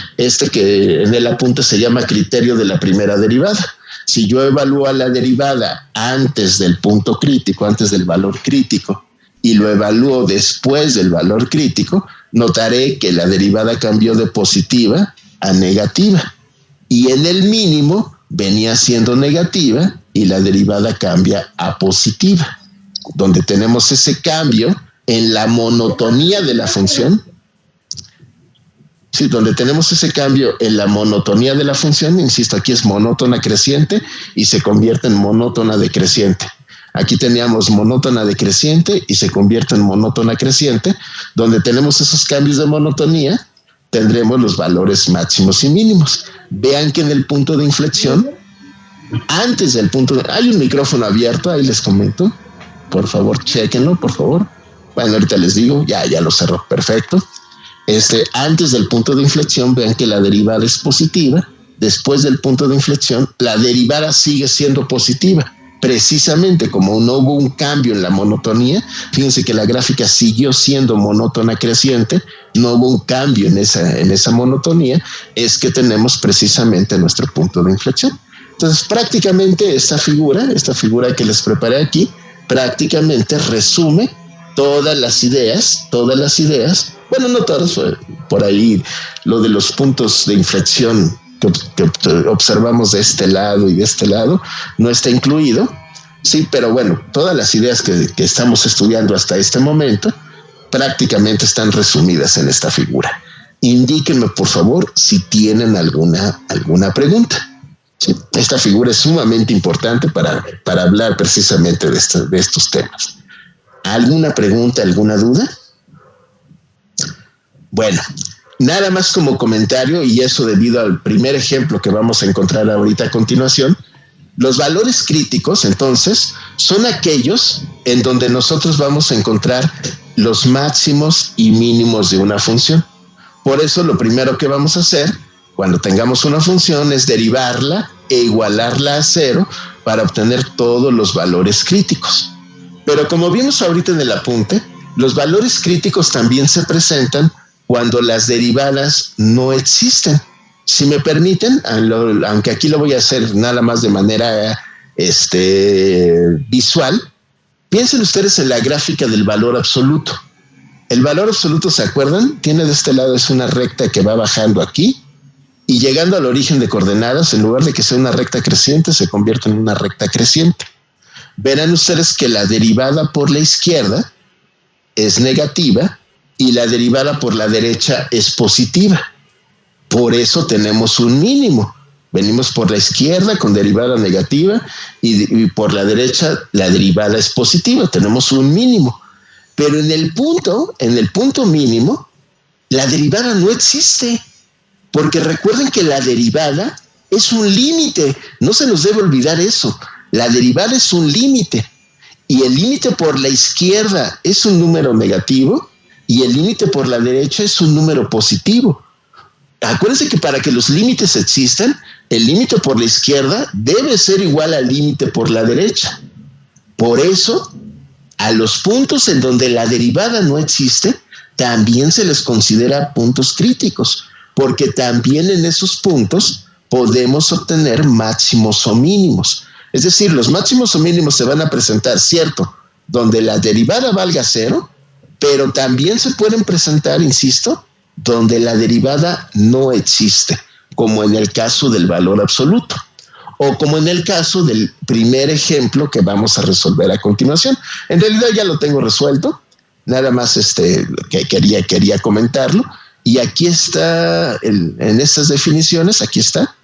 que en el apunte se llama criterio de la primera derivada. Si yo evalúo a la derivada antes del punto crítico, antes del valor crítico, y lo evalúo después del valor crítico, notaré que la derivada cambió de positiva a negativa. Y en el mínimo venía siendo negativa y la derivada cambia a positiva. Donde tenemos ese cambio en la monotonía de la función. Sí, donde tenemos ese cambio en la monotonía de la función, insisto, aquí es monótona creciente y se convierte en monótona decreciente. Aquí teníamos monótona decreciente y se convierte en monótona creciente. Donde tenemos esos cambios de monotonía, tendremos los valores máximos y mínimos. Vean que en el punto de inflexión, antes del punto, hay un micrófono abierto, ahí les comento. Por favor, chéquenlo, por favor. Bueno, ahorita les digo, ya lo cerró, perfecto. Antes del punto de inflexión, vean que la derivada es positiva. Después del punto de inflexión, la derivada sigue siendo positiva. Precisamente como no hubo un cambio en la monotonía, fíjense que la gráfica siguió siendo monótona creciente, no hubo un cambio en esa monotonía, es que tenemos precisamente nuestro punto de inflexión. Entonces, prácticamente esta figura que les preparé aquí, prácticamente resume todas las ideas, bueno, no todas, por ahí lo de los puntos de inflexión que observamos de este lado y de este lado no está incluido, sí, pero bueno, todas las ideas que estamos estudiando hasta este momento prácticamente están resumidas en esta figura. Indíquenme, por favor, si tienen alguna pregunta. Sí, esta figura es sumamente importante para hablar precisamente de estos temas. ¿Alguna pregunta, alguna duda? Bueno, nada más como comentario, y eso debido al primer ejemplo que vamos a encontrar ahorita a continuación, los valores críticos, entonces, son aquellos en donde nosotros vamos a encontrar los máximos y mínimos de una función. Por eso lo primero que vamos a hacer cuando tengamos una función es derivarla e igualarla a cero para obtener todos los valores críticos. Pero como vimos ahorita en el apunte, los valores críticos también se presentan cuando las derivadas no existen. Si me permiten, aunque aquí lo voy a hacer nada más de manera visual, piensen ustedes en la gráfica del valor absoluto. El valor absoluto, ¿se acuerdan? Tiene de este lado, es una recta que va bajando aquí y llegando al origen de coordenadas, en lugar de que sea una recta creciente, se convierte en una recta creciente. Verán ustedes que la derivada por la izquierda es negativa y la derivada por la derecha es positiva. Por eso tenemos un mínimo. Venimos por la izquierda con derivada negativa y por la derecha la derivada es positiva. Tenemos un mínimo. Pero en el punto mínimo, la derivada no existe. Porque recuerden que la derivada es un límite. No se nos debe olvidar eso. La derivada es un límite. Y el límite por la izquierda es un número negativo y el límite por la derecha es un número positivo. Acuérdense que para que los límites existan, el límite por la izquierda debe ser igual al límite por la derecha. Por eso, a los puntos en donde la derivada no existe, también se les considera puntos críticos, porque también en esos puntos podemos obtener máximos o mínimos. Es decir, los máximos o mínimos se van a presentar, ¿cierto?, donde la derivada valga cero, pero también se pueden presentar, insisto, donde la derivada no existe, como en el caso del valor absoluto, o como en el caso del primer ejemplo que vamos a resolver a continuación. En realidad ya lo tengo resuelto, nada más que quería comentarlo, y aquí está, en estas definiciones, aquí está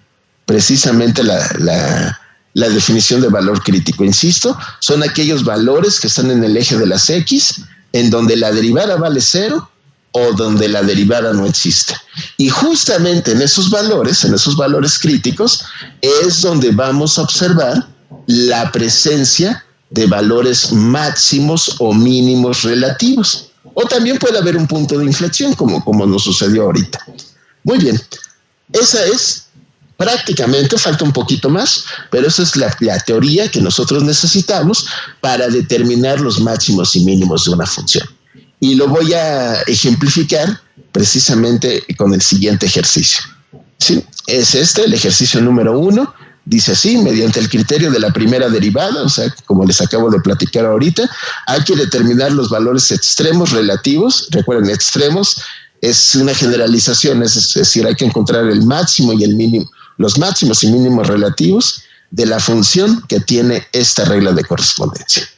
precisamente la definición de valor crítico. Insisto, son aquellos valores que están en el eje de las X, en donde la derivada vale cero o donde la derivada no existe. Y justamente en esos valores críticos, es donde vamos a observar la presencia de valores máximos o mínimos relativos. O también puede haber un punto de inflexión, como nos sucedió ahorita. Muy bien, esa es prácticamente, falta un poquito más, pero esa es la teoría que nosotros necesitamos para determinar los máximos y mínimos de una función. Y lo voy a ejemplificar precisamente con el siguiente ejercicio. ¿Sí? Es el ejercicio número 1. Dice así: mediante el criterio de la primera derivada, o sea, como les acabo de platicar ahorita, hay que determinar los valores extremos relativos. Recuerden, extremos es una generalización, es decir, hay que encontrar el máximo y el mínimo, los máximos y mínimos relativos de la función que tiene esta regla de correspondencia.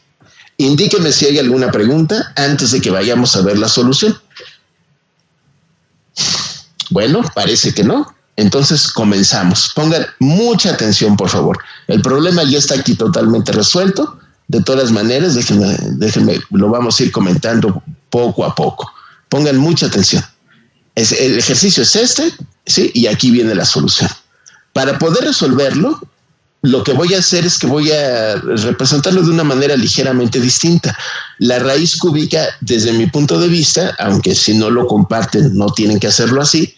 Indíqueme si hay alguna pregunta antes de que vayamos a ver la solución. Bueno, parece que no. Entonces comenzamos. Pongan mucha atención, por favor. El problema ya está aquí totalmente resuelto. De todas maneras, déjenme, lo vamos a ir comentando poco a poco. Pongan mucha atención. El ejercicio es ¿sí? Y aquí viene la solución. Para poder resolverlo, lo que voy a hacer es que voy a representarlo de una manera ligeramente distinta. La raíz cúbica, desde mi punto de vista, aunque si no lo comparten no tienen que hacerlo así,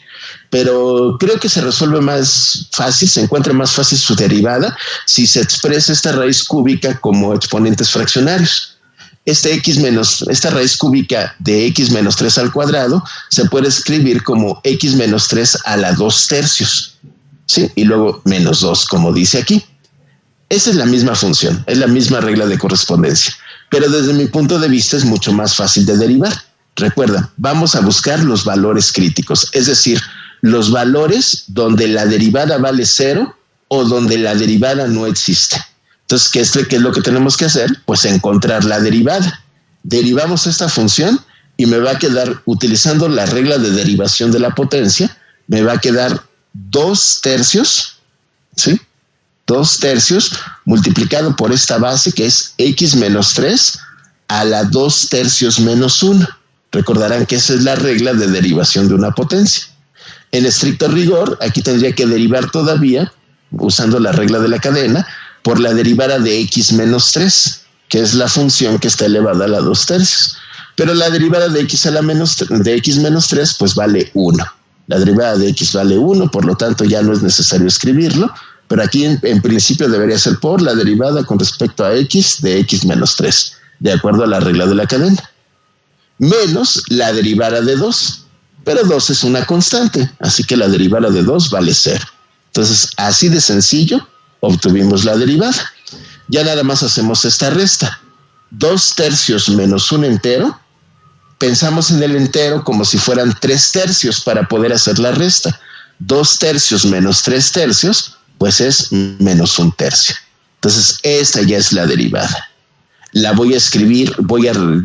pero creo que se resuelve más fácil, se encuentra más fácil su derivada si se expresa esta raíz cúbica como exponentes fraccionarios. Esta raíz cúbica de x menos 3 al cuadrado se puede escribir como x menos 3 a la 2 tercios. ¿Sí? Y luego menos 2, como dice aquí. Esa es la misma función, es la misma regla de correspondencia, pero desde mi punto de vista es mucho más fácil de derivar. Recuerda, vamos a buscar los valores críticos, es decir, los valores donde la derivada vale 0 o donde la derivada no existe. Entonces, ¿qué es lo que tenemos que hacer? Pues encontrar la derivada. Derivamos esta función y me va a quedar, utilizando la regla de derivación de la potencia, me va a quedar 2 tercios, ¿sí? 2 tercios multiplicado por esta base que es x menos 3 a la 2 tercios menos 1. Recordarán que esa es la regla de derivación de una potencia. En estricto rigor, aquí tendría que derivar todavía, usando la regla de la cadena, por la derivada de x menos 3, que es la función que está elevada a la 2 tercios. Pero la derivada de x menos 3 pues vale 1. La derivada de x vale 1, por lo tanto ya no es necesario escribirlo, pero aquí en principio debería ser por la derivada con respecto a x de x menos 3, de acuerdo a la regla de la cadena, menos la derivada de 2, pero 2 es una constante, así que la derivada de 2 vale 0. Entonces, así de sencillo, obtuvimos la derivada. Ya nada más hacemos esta resta. 2 tercios menos un entero, pensamos en el entero como si fueran 3 tercios para poder hacer la resta. 2 tercios menos 3 tercios, pues es menos un tercio. Entonces, esta ya es la derivada. La voy a escribir,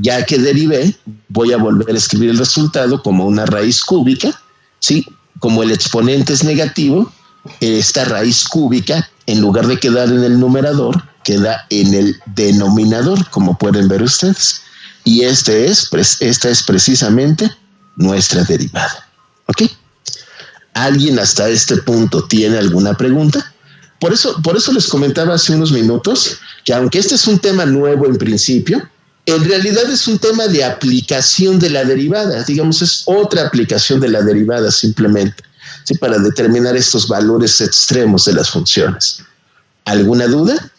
ya que derivé, voy a volver a escribir el resultado como una raíz cúbica, ¿sí? Como el exponente es negativo, esta raíz cúbica, en lugar de quedar en el numerador, queda en el denominador, como pueden ver ustedes. Y esta es precisamente nuestra derivada. ¿Ok? ¿Alguien hasta este punto tiene alguna pregunta? Por eso les comentaba hace unos minutos que aunque este es un tema nuevo en principio, en realidad es un tema de aplicación de la derivada. Digamos, es otra aplicación de la derivada simplemente, ¿sí? Para determinar estos valores extremos de las funciones. ¿Alguna duda?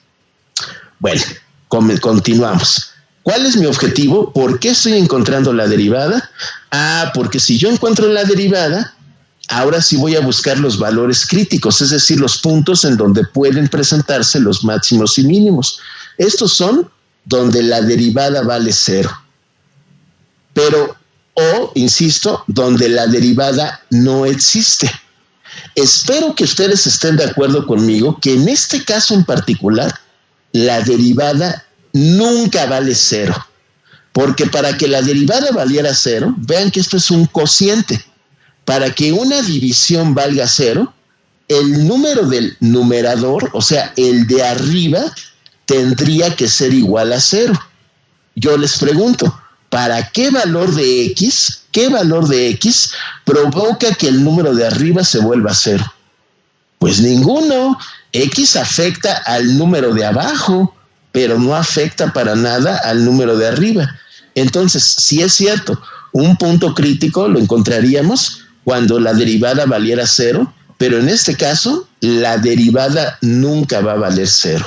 Bueno, continuamos. ¿Cuál es mi objetivo? ¿Por qué estoy encontrando la derivada? Porque si yo encuentro la derivada, ahora sí voy a buscar los valores críticos, es decir, los puntos en donde pueden presentarse los máximos y mínimos. Estos son donde la derivada vale 0. Pero, insisto, donde la derivada no existe. Espero que ustedes estén de acuerdo conmigo que en este caso en particular, la derivada nunca vale 0. Porque para que la derivada valiera 0, vean que esto es un cociente. Para que una división valga 0, el número del numerador, o sea, el de arriba, tendría que ser igual a 0. Yo les pregunto, ¿para qué valor de x qué valor de X provoca que el número de arriba se vuelva cero? Pues ninguno. X afecta al número de abajo, pero no afecta para nada al número de arriba. Entonces, sí es cierto, un punto crítico lo encontraríamos cuando la derivada valiera cero, pero en este caso, la derivada nunca va a valer cero.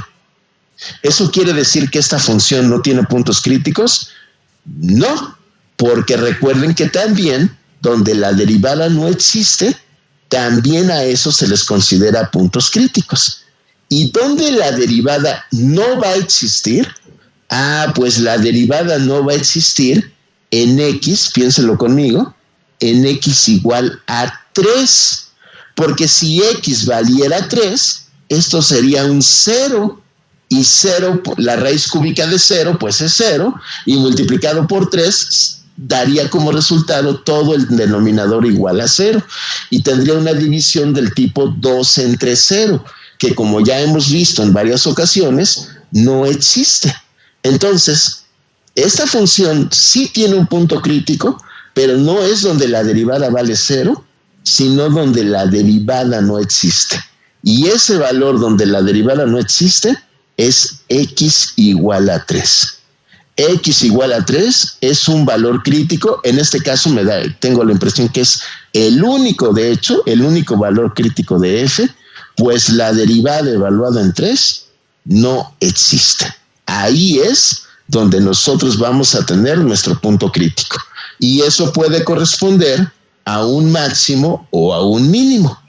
¿Eso quiere decir que esta función no tiene puntos críticos? No, porque recuerden que también, donde la derivada no existe, también a eso se les considera puntos críticos. ¿Y dónde la derivada no va a existir? Pues la derivada no va a existir en X, piénselo conmigo, en X igual a 3. Porque si X valiera 3, esto sería un 0. Y 0, la raíz cúbica de 0, pues es 0. Y multiplicado por 3, daría como resultado todo el denominador igual a 0. Y tendría una división del tipo 2 entre 0, que como ya hemos visto en varias ocasiones, no existe. Entonces, esta función sí tiene un punto crítico, pero no es donde la derivada vale 0, sino donde la derivada no existe. Y ese valor donde la derivada no existe es X igual a 3. X igual a 3 es un valor crítico. En este caso tengo la impresión que es el único, de hecho, el único valor crítico de f, pues la derivada evaluada en 3 no existe. Ahí es donde nosotros vamos a tener nuestro punto crítico. Y eso puede corresponder a un máximo o a un mínimo.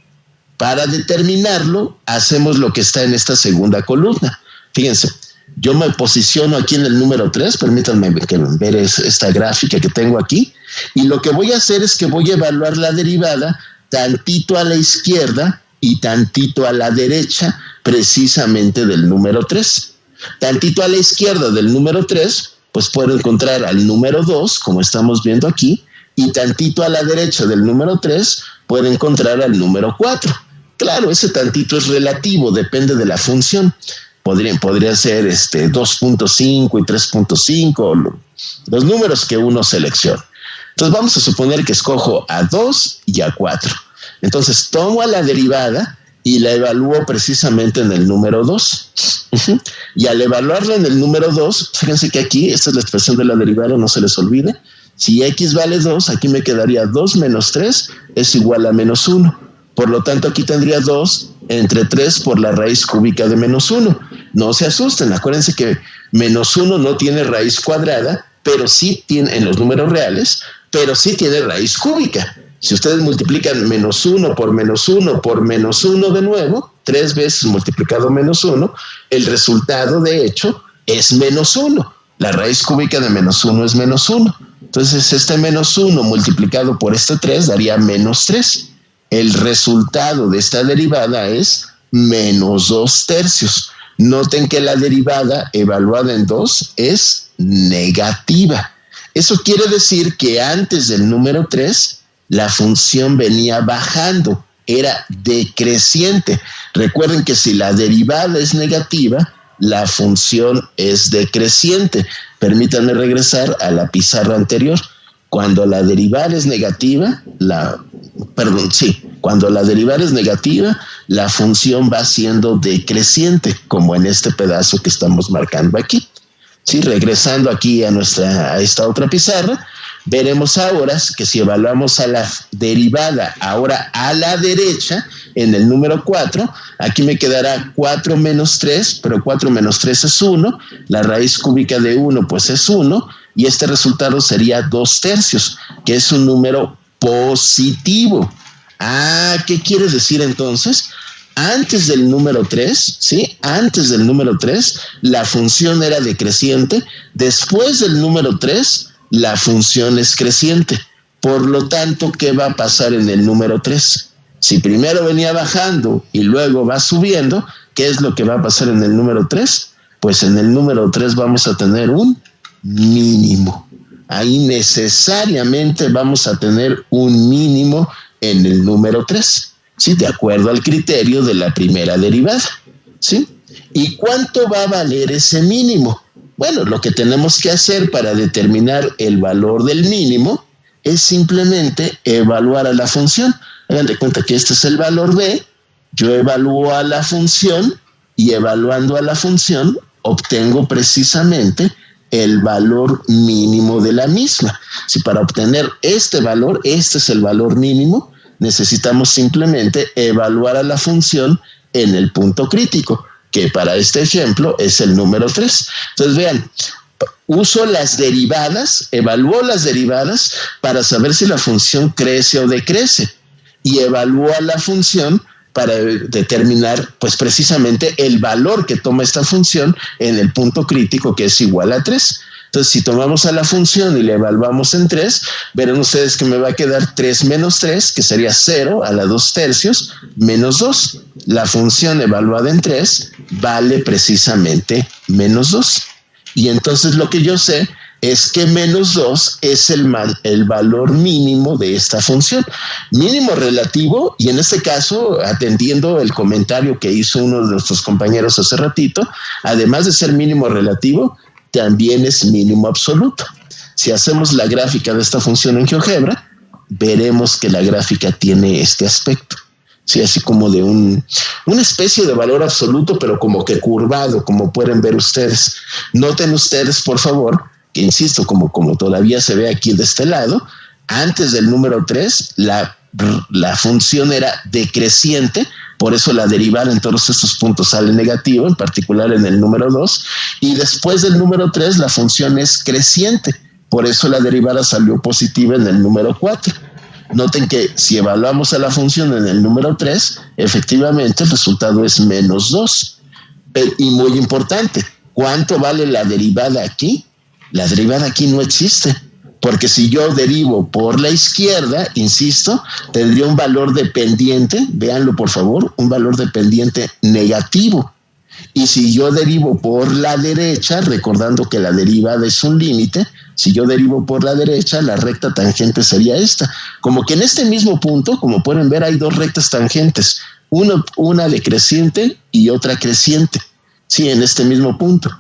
Para determinarlo, hacemos lo que está en esta segunda columna. Fíjense, yo me posiciono aquí en el número 3, permítanme ver esta gráfica que tengo aquí, y lo que voy a hacer es que voy a evaluar la derivada tantito a la izquierda y tantito a la derecha, precisamente del número 3. Tantito a la izquierda del número 3, pues puedo encontrar al número 2, como estamos viendo aquí, y tantito a la derecha del número 3, puedo encontrar al número 4. Claro, ese tantito es relativo, depende de la función. Podría ser 2.5 y 3.5, los números que uno selecciona. Entonces vamos a suponer que escojo a 2 y a 4. Entonces tomo a la derivada y la evalúo precisamente en el número 2. Y al evaluarla en el número 2, fíjense que aquí, esta es la expresión de la derivada, no se les olvide. Si X vale 2, aquí me quedaría 2 menos 3 es igual a menos 1. Por lo tanto, aquí tendría 2 entre 3 por la raíz cúbica de menos 1. No se asusten, acuérdense que menos 1 no tiene raíz cuadrada, pero sí tiene en los números reales, pero sí tiene raíz cúbica. Si ustedes multiplican menos 1 por menos 1 por menos 1 de nuevo, 3 veces multiplicado menos 1, el resultado de hecho es menos 1. La raíz cúbica de menos 1 es menos 1. Entonces este menos 1 multiplicado por este 3 daría menos 3. El resultado de esta derivada es menos 2 tercios. Noten que la derivada evaluada en 2 es negativa. Eso quiere decir que antes del número 3, la función venía bajando, era decreciente. Recuerden que si la derivada es negativa, la función es decreciente. Permítanme regresar a la pizarra anterior. Cuando la derivada es negativa, cuando la derivada es negativa, la función va siendo decreciente, como en este pedazo que estamos marcando aquí. Sí, regresando aquí a esta otra pizarra, veremos ahora que si evaluamos a la derivada ahora a la derecha, en el número 4, aquí me quedará 4 menos 3, pero 4 menos 3 es 1, la raíz cúbica de 1 pues es 1, y este resultado sería 2 tercios, que es un número positivo. ¿Qué quiere decir entonces? Antes del número 3, ¿sí? Antes del número 3, la función era decreciente. Después del número 3, la función es creciente. Por lo tanto, ¿qué va a pasar en el número 3? Si primero venía bajando y luego va subiendo, ¿qué es lo que va a pasar en el número 3? Pues en el número 3 vamos a tener un mínimo. Ahí necesariamente vamos a tener un mínimo en el número 3, ¿sí? De acuerdo al criterio de la primera derivada, ¿sí? ¿Y cuánto va a valer ese mínimo? Bueno, lo que tenemos que hacer para determinar el valor del mínimo es simplemente evaluar a la función. Hagan de cuenta que este es el valor b, yo evalúo a la función y evaluando a la función obtengo precisamente el valor mínimo de la misma. Si para obtener este valor, este es el valor mínimo, necesitamos simplemente evaluar a la función en el punto crítico, que para este ejemplo es el número 3. Entonces vean, uso las derivadas, evalúo las derivadas para saber si la función crece o decrece y evalúo a la función para determinar pues precisamente el valor que toma esta función en el punto crítico, que es igual a 3. Entonces, si tomamos a la función y la evaluamos en 3, verán ustedes que me va a quedar 3 menos 3, que sería 0 a la 2/3, menos 2. La función evaluada en 3 vale precisamente menos 2. Y entonces lo que yo sé es que menos 2 es el valor mínimo de esta función. Mínimo relativo, y en este caso, atendiendo el comentario que hizo uno de nuestros compañeros hace ratito, además de ser mínimo relativo, también es mínimo absoluto. Si hacemos la gráfica de esta función en GeoGebra, veremos que la gráfica tiene este aspecto. Sí, así como de una especie de valor absoluto, pero como que curvado, como pueden ver ustedes. Noten ustedes, por favor, que insisto, como todavía se ve aquí de este lado, antes del número 3, la función era decreciente, por eso la derivada en todos estos puntos sale negativo, en particular en el número 2, y después del número 3 la función es creciente, por eso la derivada salió positiva en el número 4. Noten que si evaluamos a la función en el número 3, efectivamente el resultado es menos 2. Y muy importante, ¿cuánto vale la derivada aquí? La derivada aquí no existe, porque si yo derivo por la izquierda, insisto, tendría un valor dependiente, véanlo por favor, un valor dependiente negativo. Y si yo derivo por la derecha, recordando que la derivada es un límite, si yo derivo por la derecha, la recta tangente sería esta. Como que en este mismo punto, como pueden ver, hay dos rectas tangentes, una decreciente y otra creciente, sí, en este mismo punto.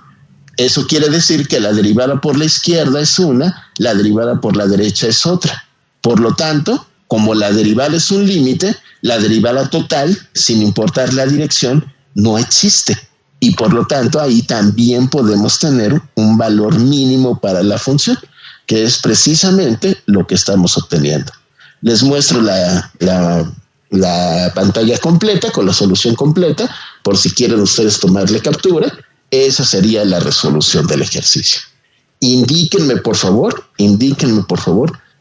Eso quiere decir que la derivada por la izquierda es una, la derivada por la derecha es otra. Por lo tanto, como la derivada es un límite, la derivada total, sin importar la dirección, no existe. Y por lo tanto, ahí también podemos tener un valor mínimo para la función, que es precisamente lo que estamos obteniendo. Les muestro la pantalla completa, con la solución completa, por si quieren ustedes tomarle captura. Esa sería la resolución del ejercicio. Indíquenme por favor,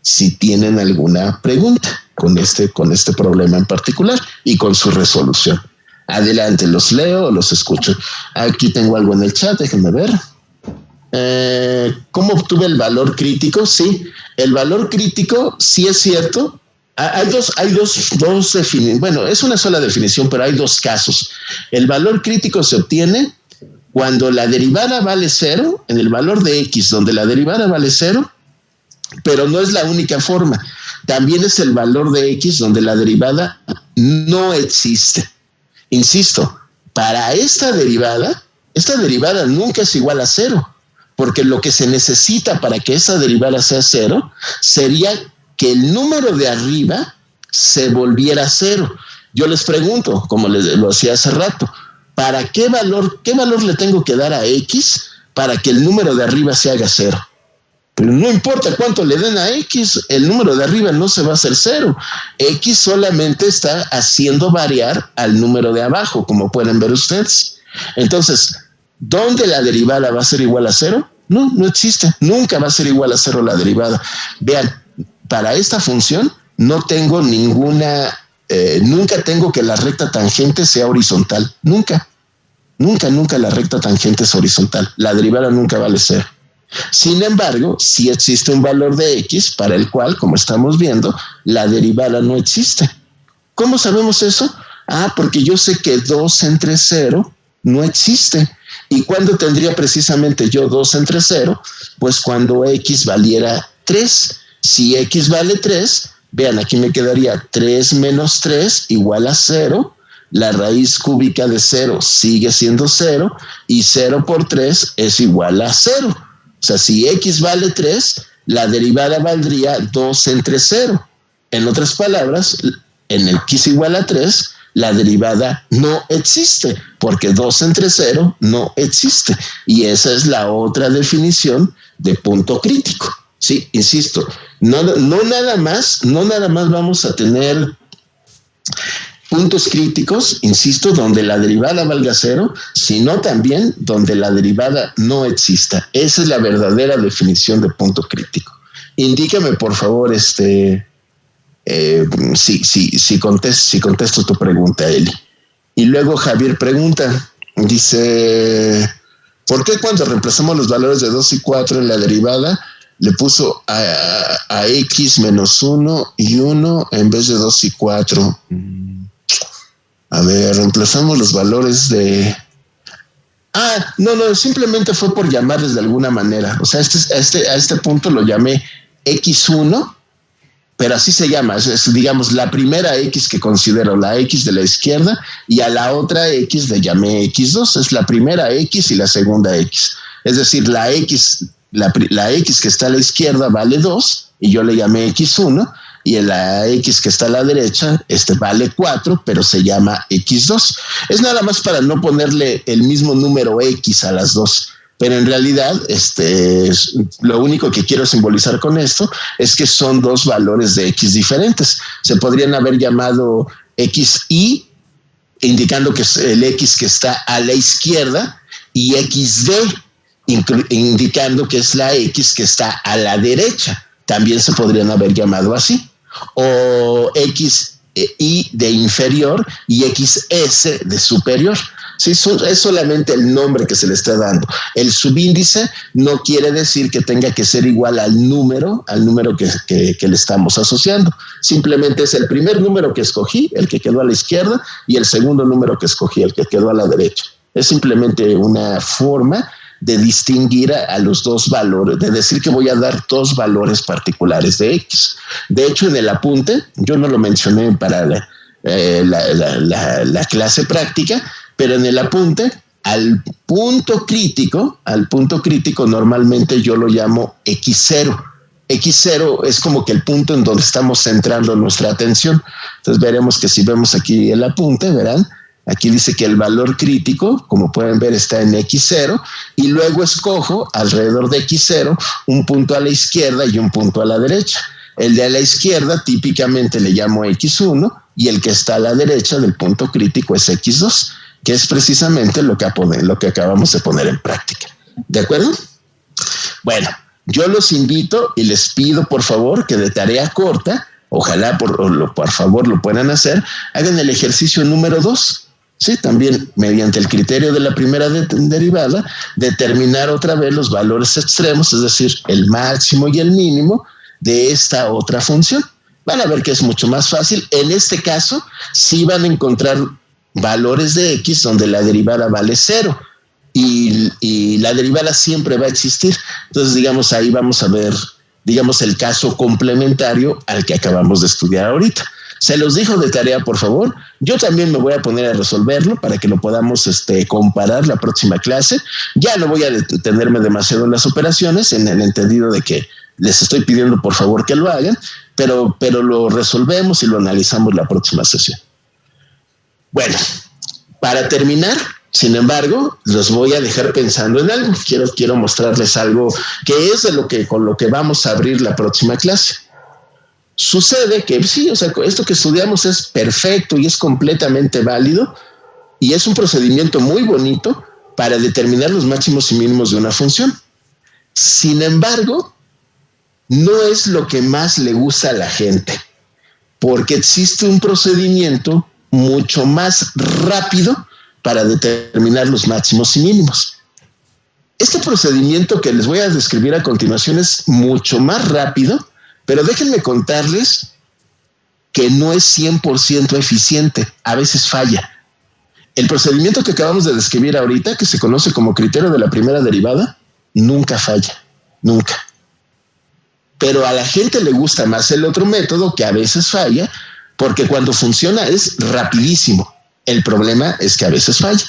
si tienen alguna pregunta con este problema en particular y con su resolución. Adelante, los leo o los escucho. Aquí tengo algo en el chat, déjenme ver. ¿Cómo obtuve el valor crítico? Sí, el valor crítico sí es cierto. Hay dos definiciones. Bueno, es una sola definición, pero hay dos casos. El valor crítico se obtiene cuando la derivada vale 0, en el valor de x, donde la derivada vale 0, pero no es la única forma. También es el valor de x, donde la derivada no existe. Insisto, para esta derivada nunca es igual a 0, porque lo que se necesita para que esa derivada sea 0 sería que el número de arriba se volviera 0. Yo les pregunto, como lo hacía hace rato, ¿para qué valor le tengo que dar a x para que el número de arriba se haga 0? Pero no importa cuánto le den a x, el número de arriba no se va a hacer 0. X solamente está haciendo variar al número de abajo, como pueden ver ustedes. Entonces, ¿dónde la derivada va a ser igual a 0? No existe. Nunca va a ser igual a 0 la derivada. Vean, para esta función no tengo nunca tengo que la recta tangente sea horizontal. Nunca la recta tangente es horizontal. La derivada nunca vale 0. Sin embargo, sí existe un valor de x para el cual, como estamos viendo, la derivada no existe. ¿Cómo sabemos eso? Porque yo sé que 2 entre 0 no existe. ¿Y cuándo tendría precisamente yo 2 entre 0? Pues cuando x valiera 3. Si x vale 3, vean, aquí me quedaría 3 menos 3 igual a 0. La raíz cúbica de 0 sigue siendo 0 y 0 por 3 es igual a 0. O sea, si x vale 3, la derivada valdría 2 entre 0. En otras palabras, en el x igual a 3, la derivada no existe, porque 2 entre 0 no existe. Y esa es la otra definición de punto crítico. Sí, insisto, no nada más vamos a tener puntos críticos, insisto, donde la derivada valga 0, sino también donde la derivada no exista. Esa es la verdadera definición de punto crítico. Indícame, por favor, si contesto tu pregunta, Eli. Y luego Javier pregunta, dice, ¿por qué cuando reemplazamos los valores de 2 y 4 en la derivada le puso a x menos 1 y 1 en vez de 2 y 4? A ver, reemplazamos los valores de... No, simplemente fue por llamarles de alguna manera. O sea, a este punto lo llamé x1, pero así se llama, es, digamos, la primera X que considero, la X de la izquierda, y a la otra X le llamé X2, es la primera X y la segunda X. Es decir, la X que está a la izquierda vale 2, y yo le llamé X1, y la X que está a la derecha vale 4, pero se llama X2. Es nada más para no ponerle el mismo número X a las dos. Pero en realidad, lo único que quiero simbolizar con esto es que son dos valores de X diferentes. Se podrían haber llamado XY, indicando que es el X que está a la izquierda, y XD, indicando que es la X que está a la derecha. También se podrían haber llamado así. O XY de inferior y XS de superior. Sí, es solamente el nombre que se le está dando. El subíndice no quiere decir que tenga que ser igual al número que le estamos asociando. Simplemente es el primer número que escogí, el que quedó a la izquierda, y el segundo número que escogí, el que quedó a la derecha. Es simplemente una forma de distinguir a los dos valores, de decir que voy a dar dos valores particulares de X. De hecho, en el apunte, yo no lo mencioné para la clase práctica, pero en el apunte, al punto crítico normalmente yo lo llamo X0. X0 es como que el punto en donde estamos centrando nuestra atención. Entonces veremos que si vemos aquí el apunte, verán, aquí dice que el valor crítico, como pueden ver, está en X0, y luego escojo alrededor de X0 un punto a la izquierda y un punto a la derecha. El de a la izquierda típicamente le llamo X1, y el que está a la derecha del punto crítico es X2, que es precisamente lo que acabamos de poner en práctica. ¿De acuerdo? Bueno, yo los invito y les pido, por favor, que de tarea corta, ojalá por favor lo puedan hacer, hagan el ejercicio número 2. Sí, también mediante el criterio de la primera derivada, determinar otra vez los valores extremos, es decir, el máximo y el mínimo de esta otra función. Van a ver que es mucho más fácil. En este caso, sí van a encontrar valores de X donde la derivada vale 0 y la derivada siempre va a existir. Entonces, digamos, ahí vamos a ver, digamos, el caso complementario al que acabamos de estudiar ahorita. Se los dijo de tarea, por favor. Yo también me voy a poner a resolverlo para que lo podamos comparar la próxima clase. Ya no voy a detenerme demasiado en las operaciones, en el entendido de que les estoy pidiendo por favor que lo hagan, pero lo resolvemos y lo analizamos la próxima sesión. Bueno, para terminar, sin embargo, los voy a dejar pensando en algo. Quiero mostrarles algo que es con lo que vamos a abrir la próxima clase. Sucede que sí, o sea, esto que estudiamos es perfecto y es completamente válido y es un procedimiento muy bonito para determinar los máximos y mínimos de una función. Sin embargo, no es lo que más le gusta a la gente, porque existe un procedimiento mucho más rápido para determinar los máximos y mínimos. Este procedimiento que les voy a describir a continuación es mucho más rápido, pero déjenme contarles que no es 100% eficiente, a veces falla. El procedimiento que acabamos de describir ahorita, que se conoce como criterio de la primera derivada, nunca falla, nunca. Pero a la gente le gusta más el otro método, que a veces falla, porque cuando funciona es rapidísimo. El problema es que a veces falla.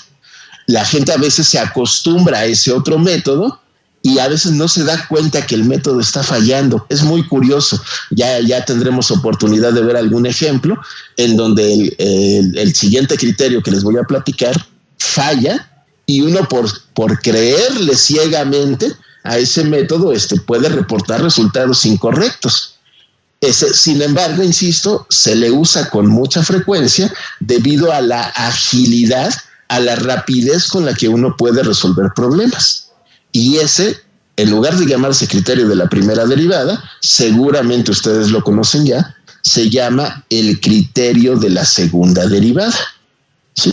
La gente a veces se acostumbra a ese otro método y a veces no se da cuenta que el método está fallando. Es muy curioso. Ya tendremos oportunidad de ver algún ejemplo en donde el siguiente criterio que les voy a platicar falla, y uno por creerle ciegamente a ese método puede reportar resultados incorrectos. Sin embargo, insisto, se le usa con mucha frecuencia debido a la agilidad, a la rapidez con la que uno puede resolver problemas. Y en lugar de llamarse criterio de la primera derivada, seguramente ustedes lo conocen ya, se llama el criterio de la segunda derivada. ¿Sí?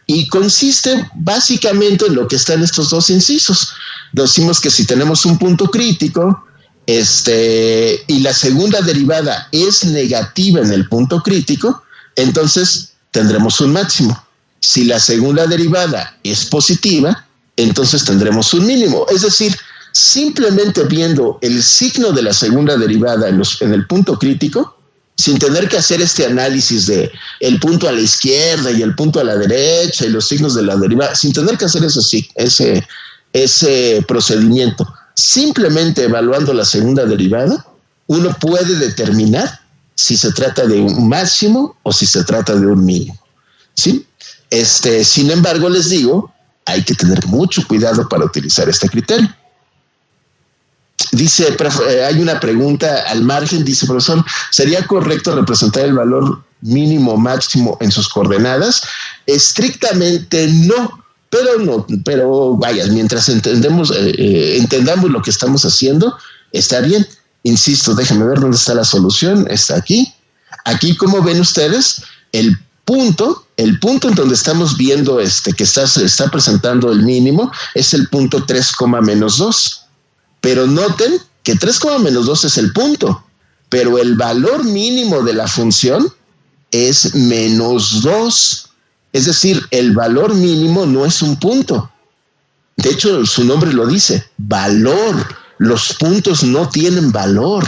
Y consiste básicamente en lo que está en estos dos incisos. Decimos que si tenemos un punto crítico, y la segunda derivada es negativa en el punto crítico, entonces tendremos un máximo. Si la segunda derivada es positiva, entonces tendremos un mínimo. Es decir, simplemente viendo el signo de la segunda derivada en el punto crítico, sin tener que hacer este análisis de el punto a la izquierda y el punto a la derecha y los signos de la derivada, sin tener que hacer ese procedimiento, simplemente evaluando la segunda derivada, uno puede determinar si se trata de un máximo o si se trata de un mínimo. ¿Sí? Sin embargo, les digo, hay que tener mucho cuidado para utilizar este criterio. Dice, hay una pregunta al margen, dice, profesor, ¿sería correcto representar el valor mínimo máximo en sus coordenadas? Estrictamente no, pero vaya, mientras entendamos lo que estamos haciendo, está bien. Insisto, déjenme ver dónde está la solución, está aquí. Aquí, como ven ustedes, el punto en donde estamos viendo que está presentando el mínimo es el punto 3, menos 2. Pero noten que 3, menos 2 es el punto, pero el valor mínimo de la función es menos 2. Es decir, el valor mínimo no es un punto. De hecho, su nombre lo dice, valor. Los puntos no tienen valor.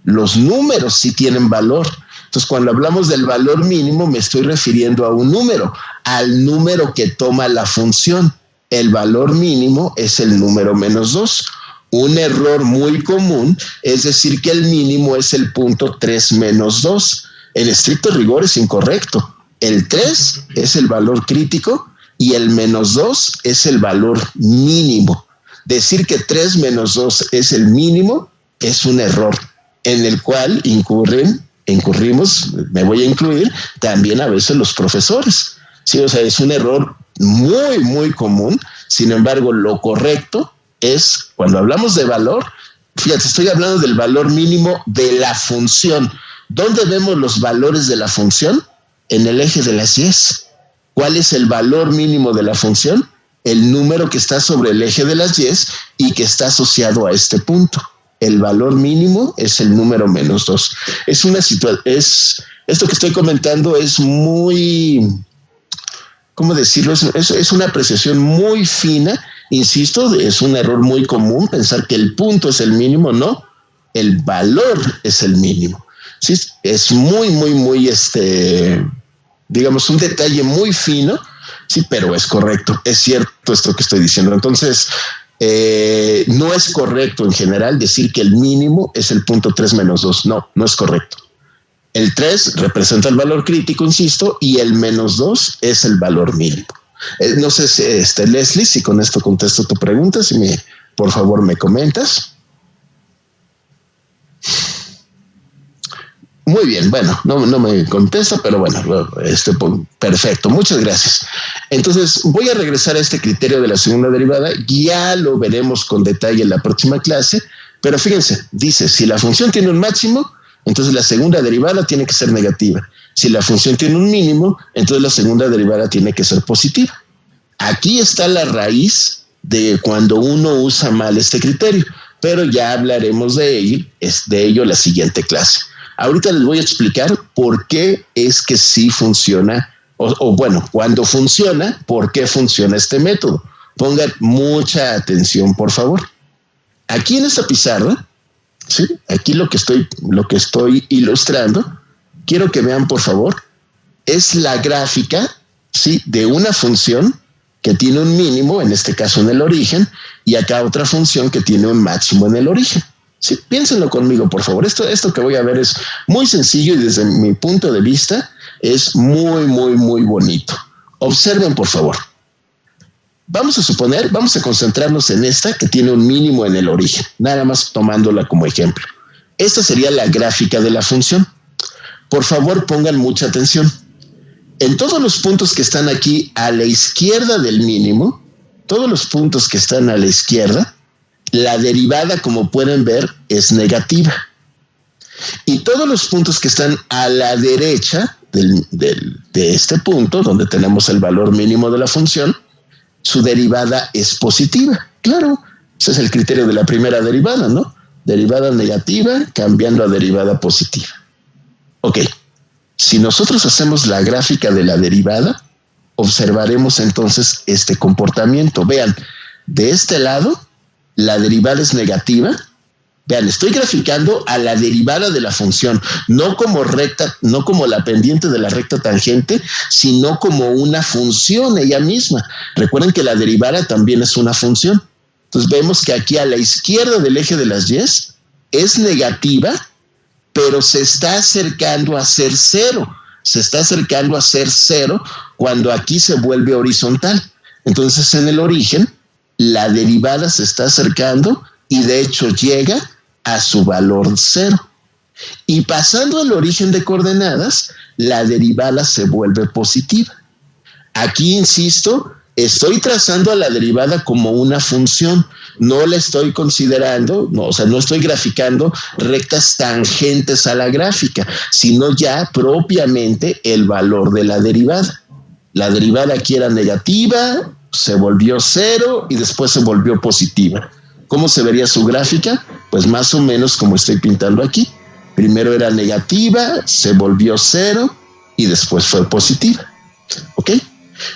Los números sí tienen valor. Entonces, cuando hablamos del valor mínimo, me estoy refiriendo a un número, al número que toma la función. El valor mínimo es el número menos 2. Un error muy común es decir que el mínimo es el punto 3 menos 2. En estricto rigor es incorrecto. El 3 es el valor crítico y el menos 2 es el valor mínimo. Decir que 3 menos 2 es el mínimo es un error en el cual incurrimos, me voy a incluir, también a veces los profesores. Sí, o sea, es un error muy, muy común. Sin embargo, lo correcto es, cuando hablamos de valor, fíjate, estoy hablando del valor mínimo de la función. ¿Dónde vemos los valores de la función? En el eje de las Y. ¿Cuál es el valor mínimo de la función? El número que está sobre el eje de las Y y que está asociado a este punto. El valor mínimo es el número menos 2. Es una situación, esto que estoy comentando es muy, ¿cómo decirlo? Es una apreciación muy fina. Insisto, es un error muy común pensar que el punto es el mínimo. No, el valor es el mínimo. Sí, es muy, muy, muy, digamos, un detalle muy fino, sí, pero es correcto, es cierto esto que estoy diciendo. Entonces, no es correcto en general decir que el mínimo es el punto 3 menos 2. No, no es correcto. El 3 representa el valor crítico, insisto, y el menos 2 es el valor mínimo. No sé si, Leslie, si con esto contesto tu pregunta, si por favor me comentas. Muy bien, bueno, no me contesta, pero bueno, perfecto, muchas gracias. Entonces, voy a regresar a este criterio de la segunda derivada, ya lo veremos con detalle en la próxima clase, pero fíjense, dice, si la función tiene un máximo, entonces la segunda derivada tiene que ser negativa. Si la función tiene un mínimo, entonces la segunda derivada tiene que ser positiva. Aquí está la raíz de cuando uno usa mal este criterio, pero ya hablaremos de ello la siguiente clase. Ahorita les voy a explicar por qué es que sí funciona, o bueno, cuando funciona, por qué funciona este método. Pongan mucha atención, por favor. Aquí en esta pizarra, ¿sí? Aquí lo que estoy ilustrando, quiero que vean, por favor, es la gráfica, ¿sí?, de una función que tiene un mínimo, en este caso en el origen, y acá otra función que tiene un máximo en el origen. Sí, piénsenlo conmigo, por favor. Esto que voy a ver es muy sencillo y desde mi punto de vista es muy, muy, muy bonito. Observen, por favor. Vamos a concentrarnos en esta que tiene un mínimo en el origen, nada más tomándola como ejemplo. Esta sería la gráfica de la función. Por favor, pongan mucha atención. En todos los puntos que están aquí a la izquierda del mínimo, todos los puntos que están a la izquierda, la derivada, como pueden ver, es negativa. Y todos los puntos que están a la derecha de este punto, donde tenemos el valor mínimo de la función, su derivada es positiva. Claro, ese es el criterio de la primera derivada, ¿no? Derivada negativa cambiando a derivada positiva. Ok, si nosotros hacemos la gráfica de la derivada, observaremos entonces este comportamiento. Vean, de este lado, la derivada es negativa. Vean, estoy graficando a la derivada de la función, no como recta, no como la pendiente de la recta tangente, sino como una función ella misma. Recuerden que la derivada también es una función. Entonces vemos que aquí a la izquierda del eje de las y's es negativa, pero se está acercando a ser cero. Se está acercando a ser cero cuando aquí se vuelve horizontal. Entonces en el origen, la derivada se está acercando y de hecho llega a su valor cero. Y pasando al origen de coordenadas, la derivada se vuelve positiva. Aquí, insisto, estoy trazando a la derivada como una función. No la estoy considerando, no estoy graficando rectas tangentes a la gráfica, sino ya propiamente el valor de la derivada. La derivada aquí era negativa, se volvió cero y después se volvió positiva. ¿Cómo se vería su gráfica? Pues más o menos como estoy pintando aquí. Primero era negativa, se volvió cero y después fue positiva. ¿Ok?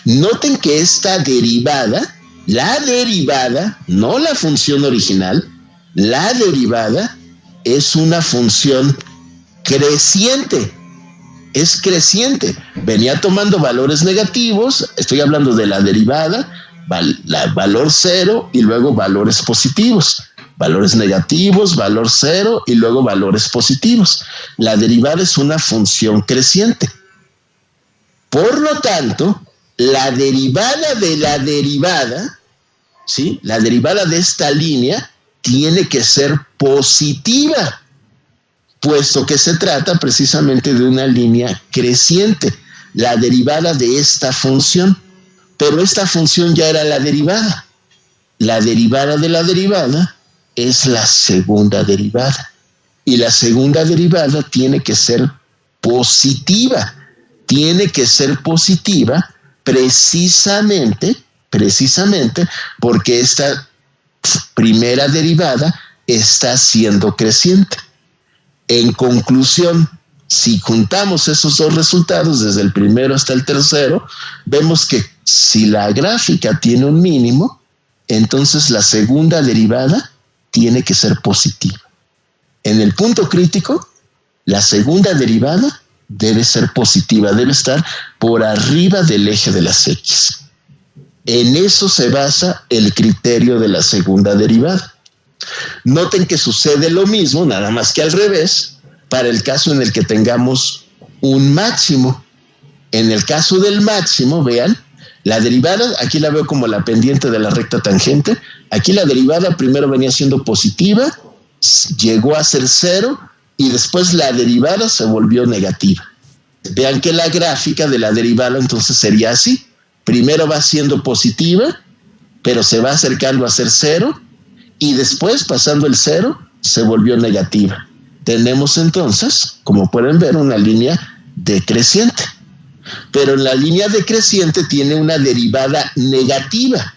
Noten que esta derivada, la derivada, no la función original, la derivada es una función creciente. Es creciente. Venía tomando valores negativos, estoy hablando de la derivada, valor cero y luego valores positivos. Valores negativos, valor cero y luego valores positivos. La derivada es una función creciente. Por lo tanto, la derivada de la derivada, ¿sí? La derivada de esta línea tiene que ser positiva, puesto que se trata precisamente de una línea creciente, la derivada de esta función. Pero esta función ya era la derivada. La derivada de la derivada es la segunda derivada. Y la segunda derivada tiene que ser positiva. Tiene que ser positiva precisamente porque esta primera derivada está siendo creciente. En conclusión, si juntamos esos dos resultados, desde el primero hasta el tercero, vemos que si la gráfica tiene un mínimo, entonces la segunda derivada tiene que ser positiva. En el punto crítico, la segunda derivada debe ser positiva, debe estar por arriba del eje de las X. En eso se basa el criterio de la segunda derivada. Noten que sucede lo mismo, nada más que al revés, para el caso en el que tengamos un máximo. En el caso del máximo, vean, la derivada, aquí la veo como la pendiente de la recta tangente. Aquí la derivada primero venía siendo positiva, llegó a ser cero y después la derivada se volvió negativa. Vean que la gráfica de la derivada entonces sería así. Primero va siendo positiva, pero se va acercando a ser cero y después, pasando el cero, se volvió negativa. Tenemos entonces, como pueden ver, una línea decreciente. Pero en la línea decreciente tiene una derivada negativa.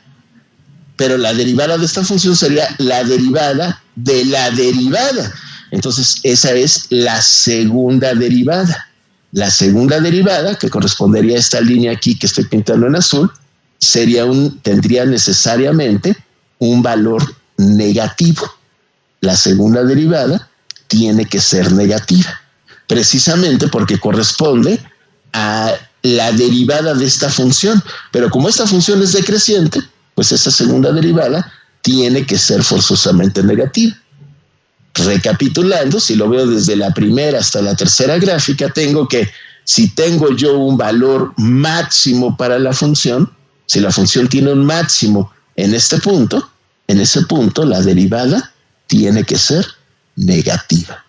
Pero la derivada de esta función sería la derivada de la derivada. Entonces, esa es la segunda derivada. La segunda derivada, que correspondería a esta línea aquí que estoy pintando en azul, tendría necesariamente un valor negativo. La segunda derivada tiene que ser negativa, precisamente porque corresponde a la derivada de esta función. Pero como esta función es decreciente, pues esa segunda derivada tiene que ser forzosamente negativa. Recapitulando, si lo veo desde la primera hasta la tercera gráfica, tengo que, si tengo yo un valor máximo para la función, si la función tiene un máximo en este punto, en ese punto la derivada tiene que ser negativa.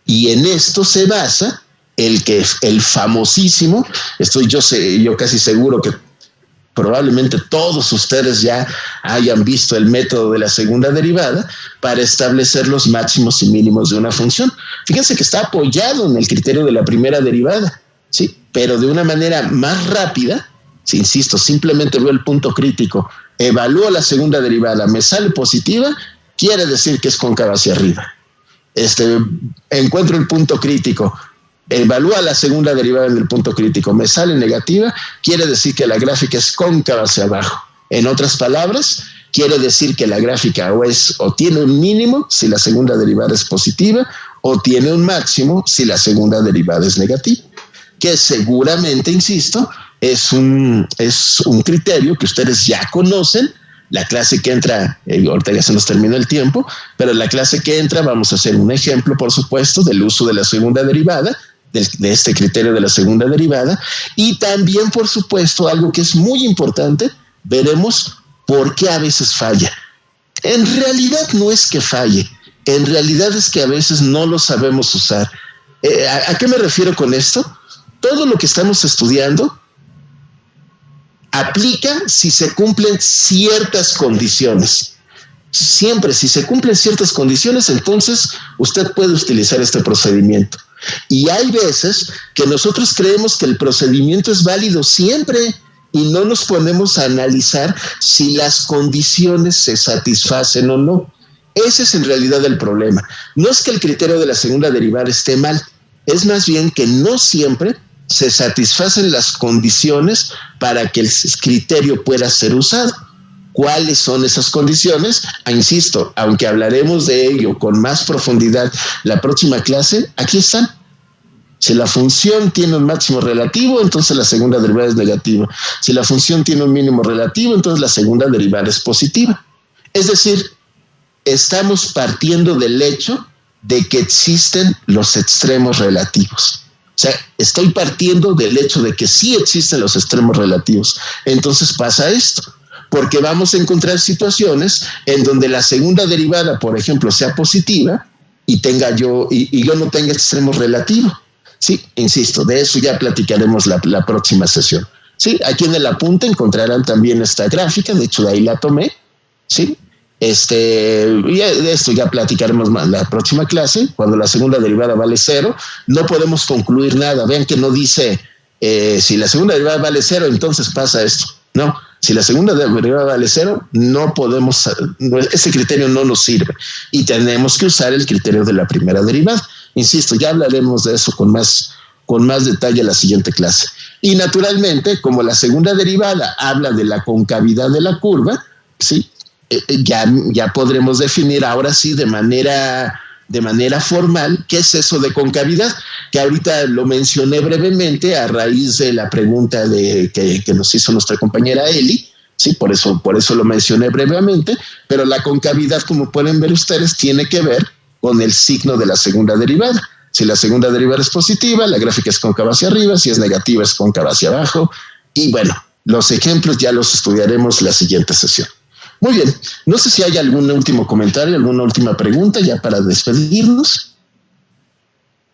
Y en esto se basa el famosísimo, yo casi seguro que probablemente todos ustedes ya hayan visto el método de la segunda derivada para establecer los máximos y mínimos de una función. Fíjense que está apoyado en el criterio de la primera derivada, ¿sí? Pero de una manera más rápida, si insisto, simplemente veo el punto crítico, evalúo la segunda derivada, me sale positiva, quiere decir que es cóncava hacia arriba. Encuentro el punto crítico, evalúa la segunda derivada en el punto crítico, me sale negativa, quiere decir que la gráfica es cóncava hacia abajo. En otras palabras, quiere decir que la gráfica o tiene un mínimo si la segunda derivada es positiva, o tiene un máximo si la segunda derivada es negativa, que seguramente, insisto, es un criterio que ustedes ya conocen. La clase que entra, ahorita ya se nos terminó el tiempo, pero en la clase que entra vamos a hacer un ejemplo, por supuesto, del uso de la segunda derivada, de este criterio de la segunda derivada, y también, por supuesto, algo que es muy importante, veremos por qué a veces falla. En realidad no es que falle, en realidad es que a veces no lo sabemos usar. ¿A qué me refiero con esto? Todo lo que estamos estudiando aplica si se cumplen ciertas condiciones. Siempre, si se cumplen ciertas condiciones, entonces usted puede utilizar este procedimiento. Y hay veces que nosotros creemos que el procedimiento es válido siempre y no nos ponemos a analizar si las condiciones se satisfacen o no. Ese es en realidad el problema. No es que el criterio de la segunda derivada esté mal, es más bien que no siempre se satisfacen las condiciones para que el criterio pueda ser usado. ¿Cuáles son esas condiciones? Insisto, aunque hablaremos de ello con más profundidad la próxima clase, aquí están. Si la función tiene un máximo relativo, entonces la segunda derivada es negativa. Si la función tiene un mínimo relativo, entonces la segunda derivada es positiva. Es decir, estamos partiendo del hecho de que existen los extremos relativos. O sea, estoy partiendo del hecho de que sí existen los extremos relativos. Entonces pasa esto, porque vamos a encontrar situaciones en donde la segunda derivada, por ejemplo, sea positiva y yo no tenga extremos relativos. Sí, insisto, de eso ya platicaremos la próxima sesión. Sí, aquí en el apunte encontrarán también esta gráfica, de hecho de ahí la tomé. Sí. Y de esto ya platicaremos más la próxima clase. Cuando la segunda derivada vale 0, no podemos concluir nada. Vean que no dice si la segunda derivada vale 0, entonces pasa esto. No, si la segunda derivada vale 0, no podemos, ese criterio no nos sirve y tenemos que usar el criterio de la primera derivada. Insisto, ya hablaremos de eso con más detalle en la siguiente clase. Y naturalmente, como la segunda derivada habla de la concavidad de la curva, sí, ya podremos definir ahora sí de manera formal qué es eso de concavidad, que ahorita lo mencioné brevemente a raíz de la pregunta que nos hizo nuestra compañera Eli. Sí, por eso lo mencioné brevemente, pero la concavidad, como pueden ver ustedes, tiene que ver con el signo de la segunda derivada. Si la segunda derivada es positiva, la gráfica es cóncava hacia arriba; si es negativa, es cóncava hacia abajo. Y bueno, los ejemplos ya los estudiaremos la siguiente sesión. Muy bien, no sé si hay algún último comentario, alguna última pregunta ya para despedirnos.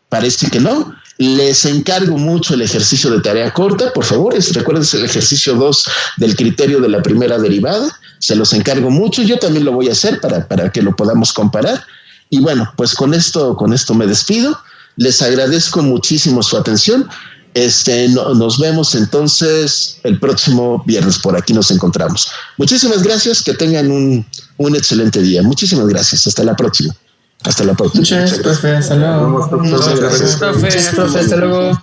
Parece que no. Les encargo mucho el ejercicio de tarea corta, por favor. Recuerden, el ejercicio 2 del criterio de la primera derivada. Se los encargo mucho. Yo también lo voy a hacer para que lo podamos comparar. Y bueno, pues con esto me despido. Les agradezco muchísimo su atención. Nos vemos entonces el próximo viernes. Por aquí nos encontramos. Muchísimas gracias. Que tengan un excelente día. Muchísimas gracias. Hasta la próxima. Hasta la próxima. Muchas gracias, profe. Hasta luego. Muchas gracias, profe. Hasta luego.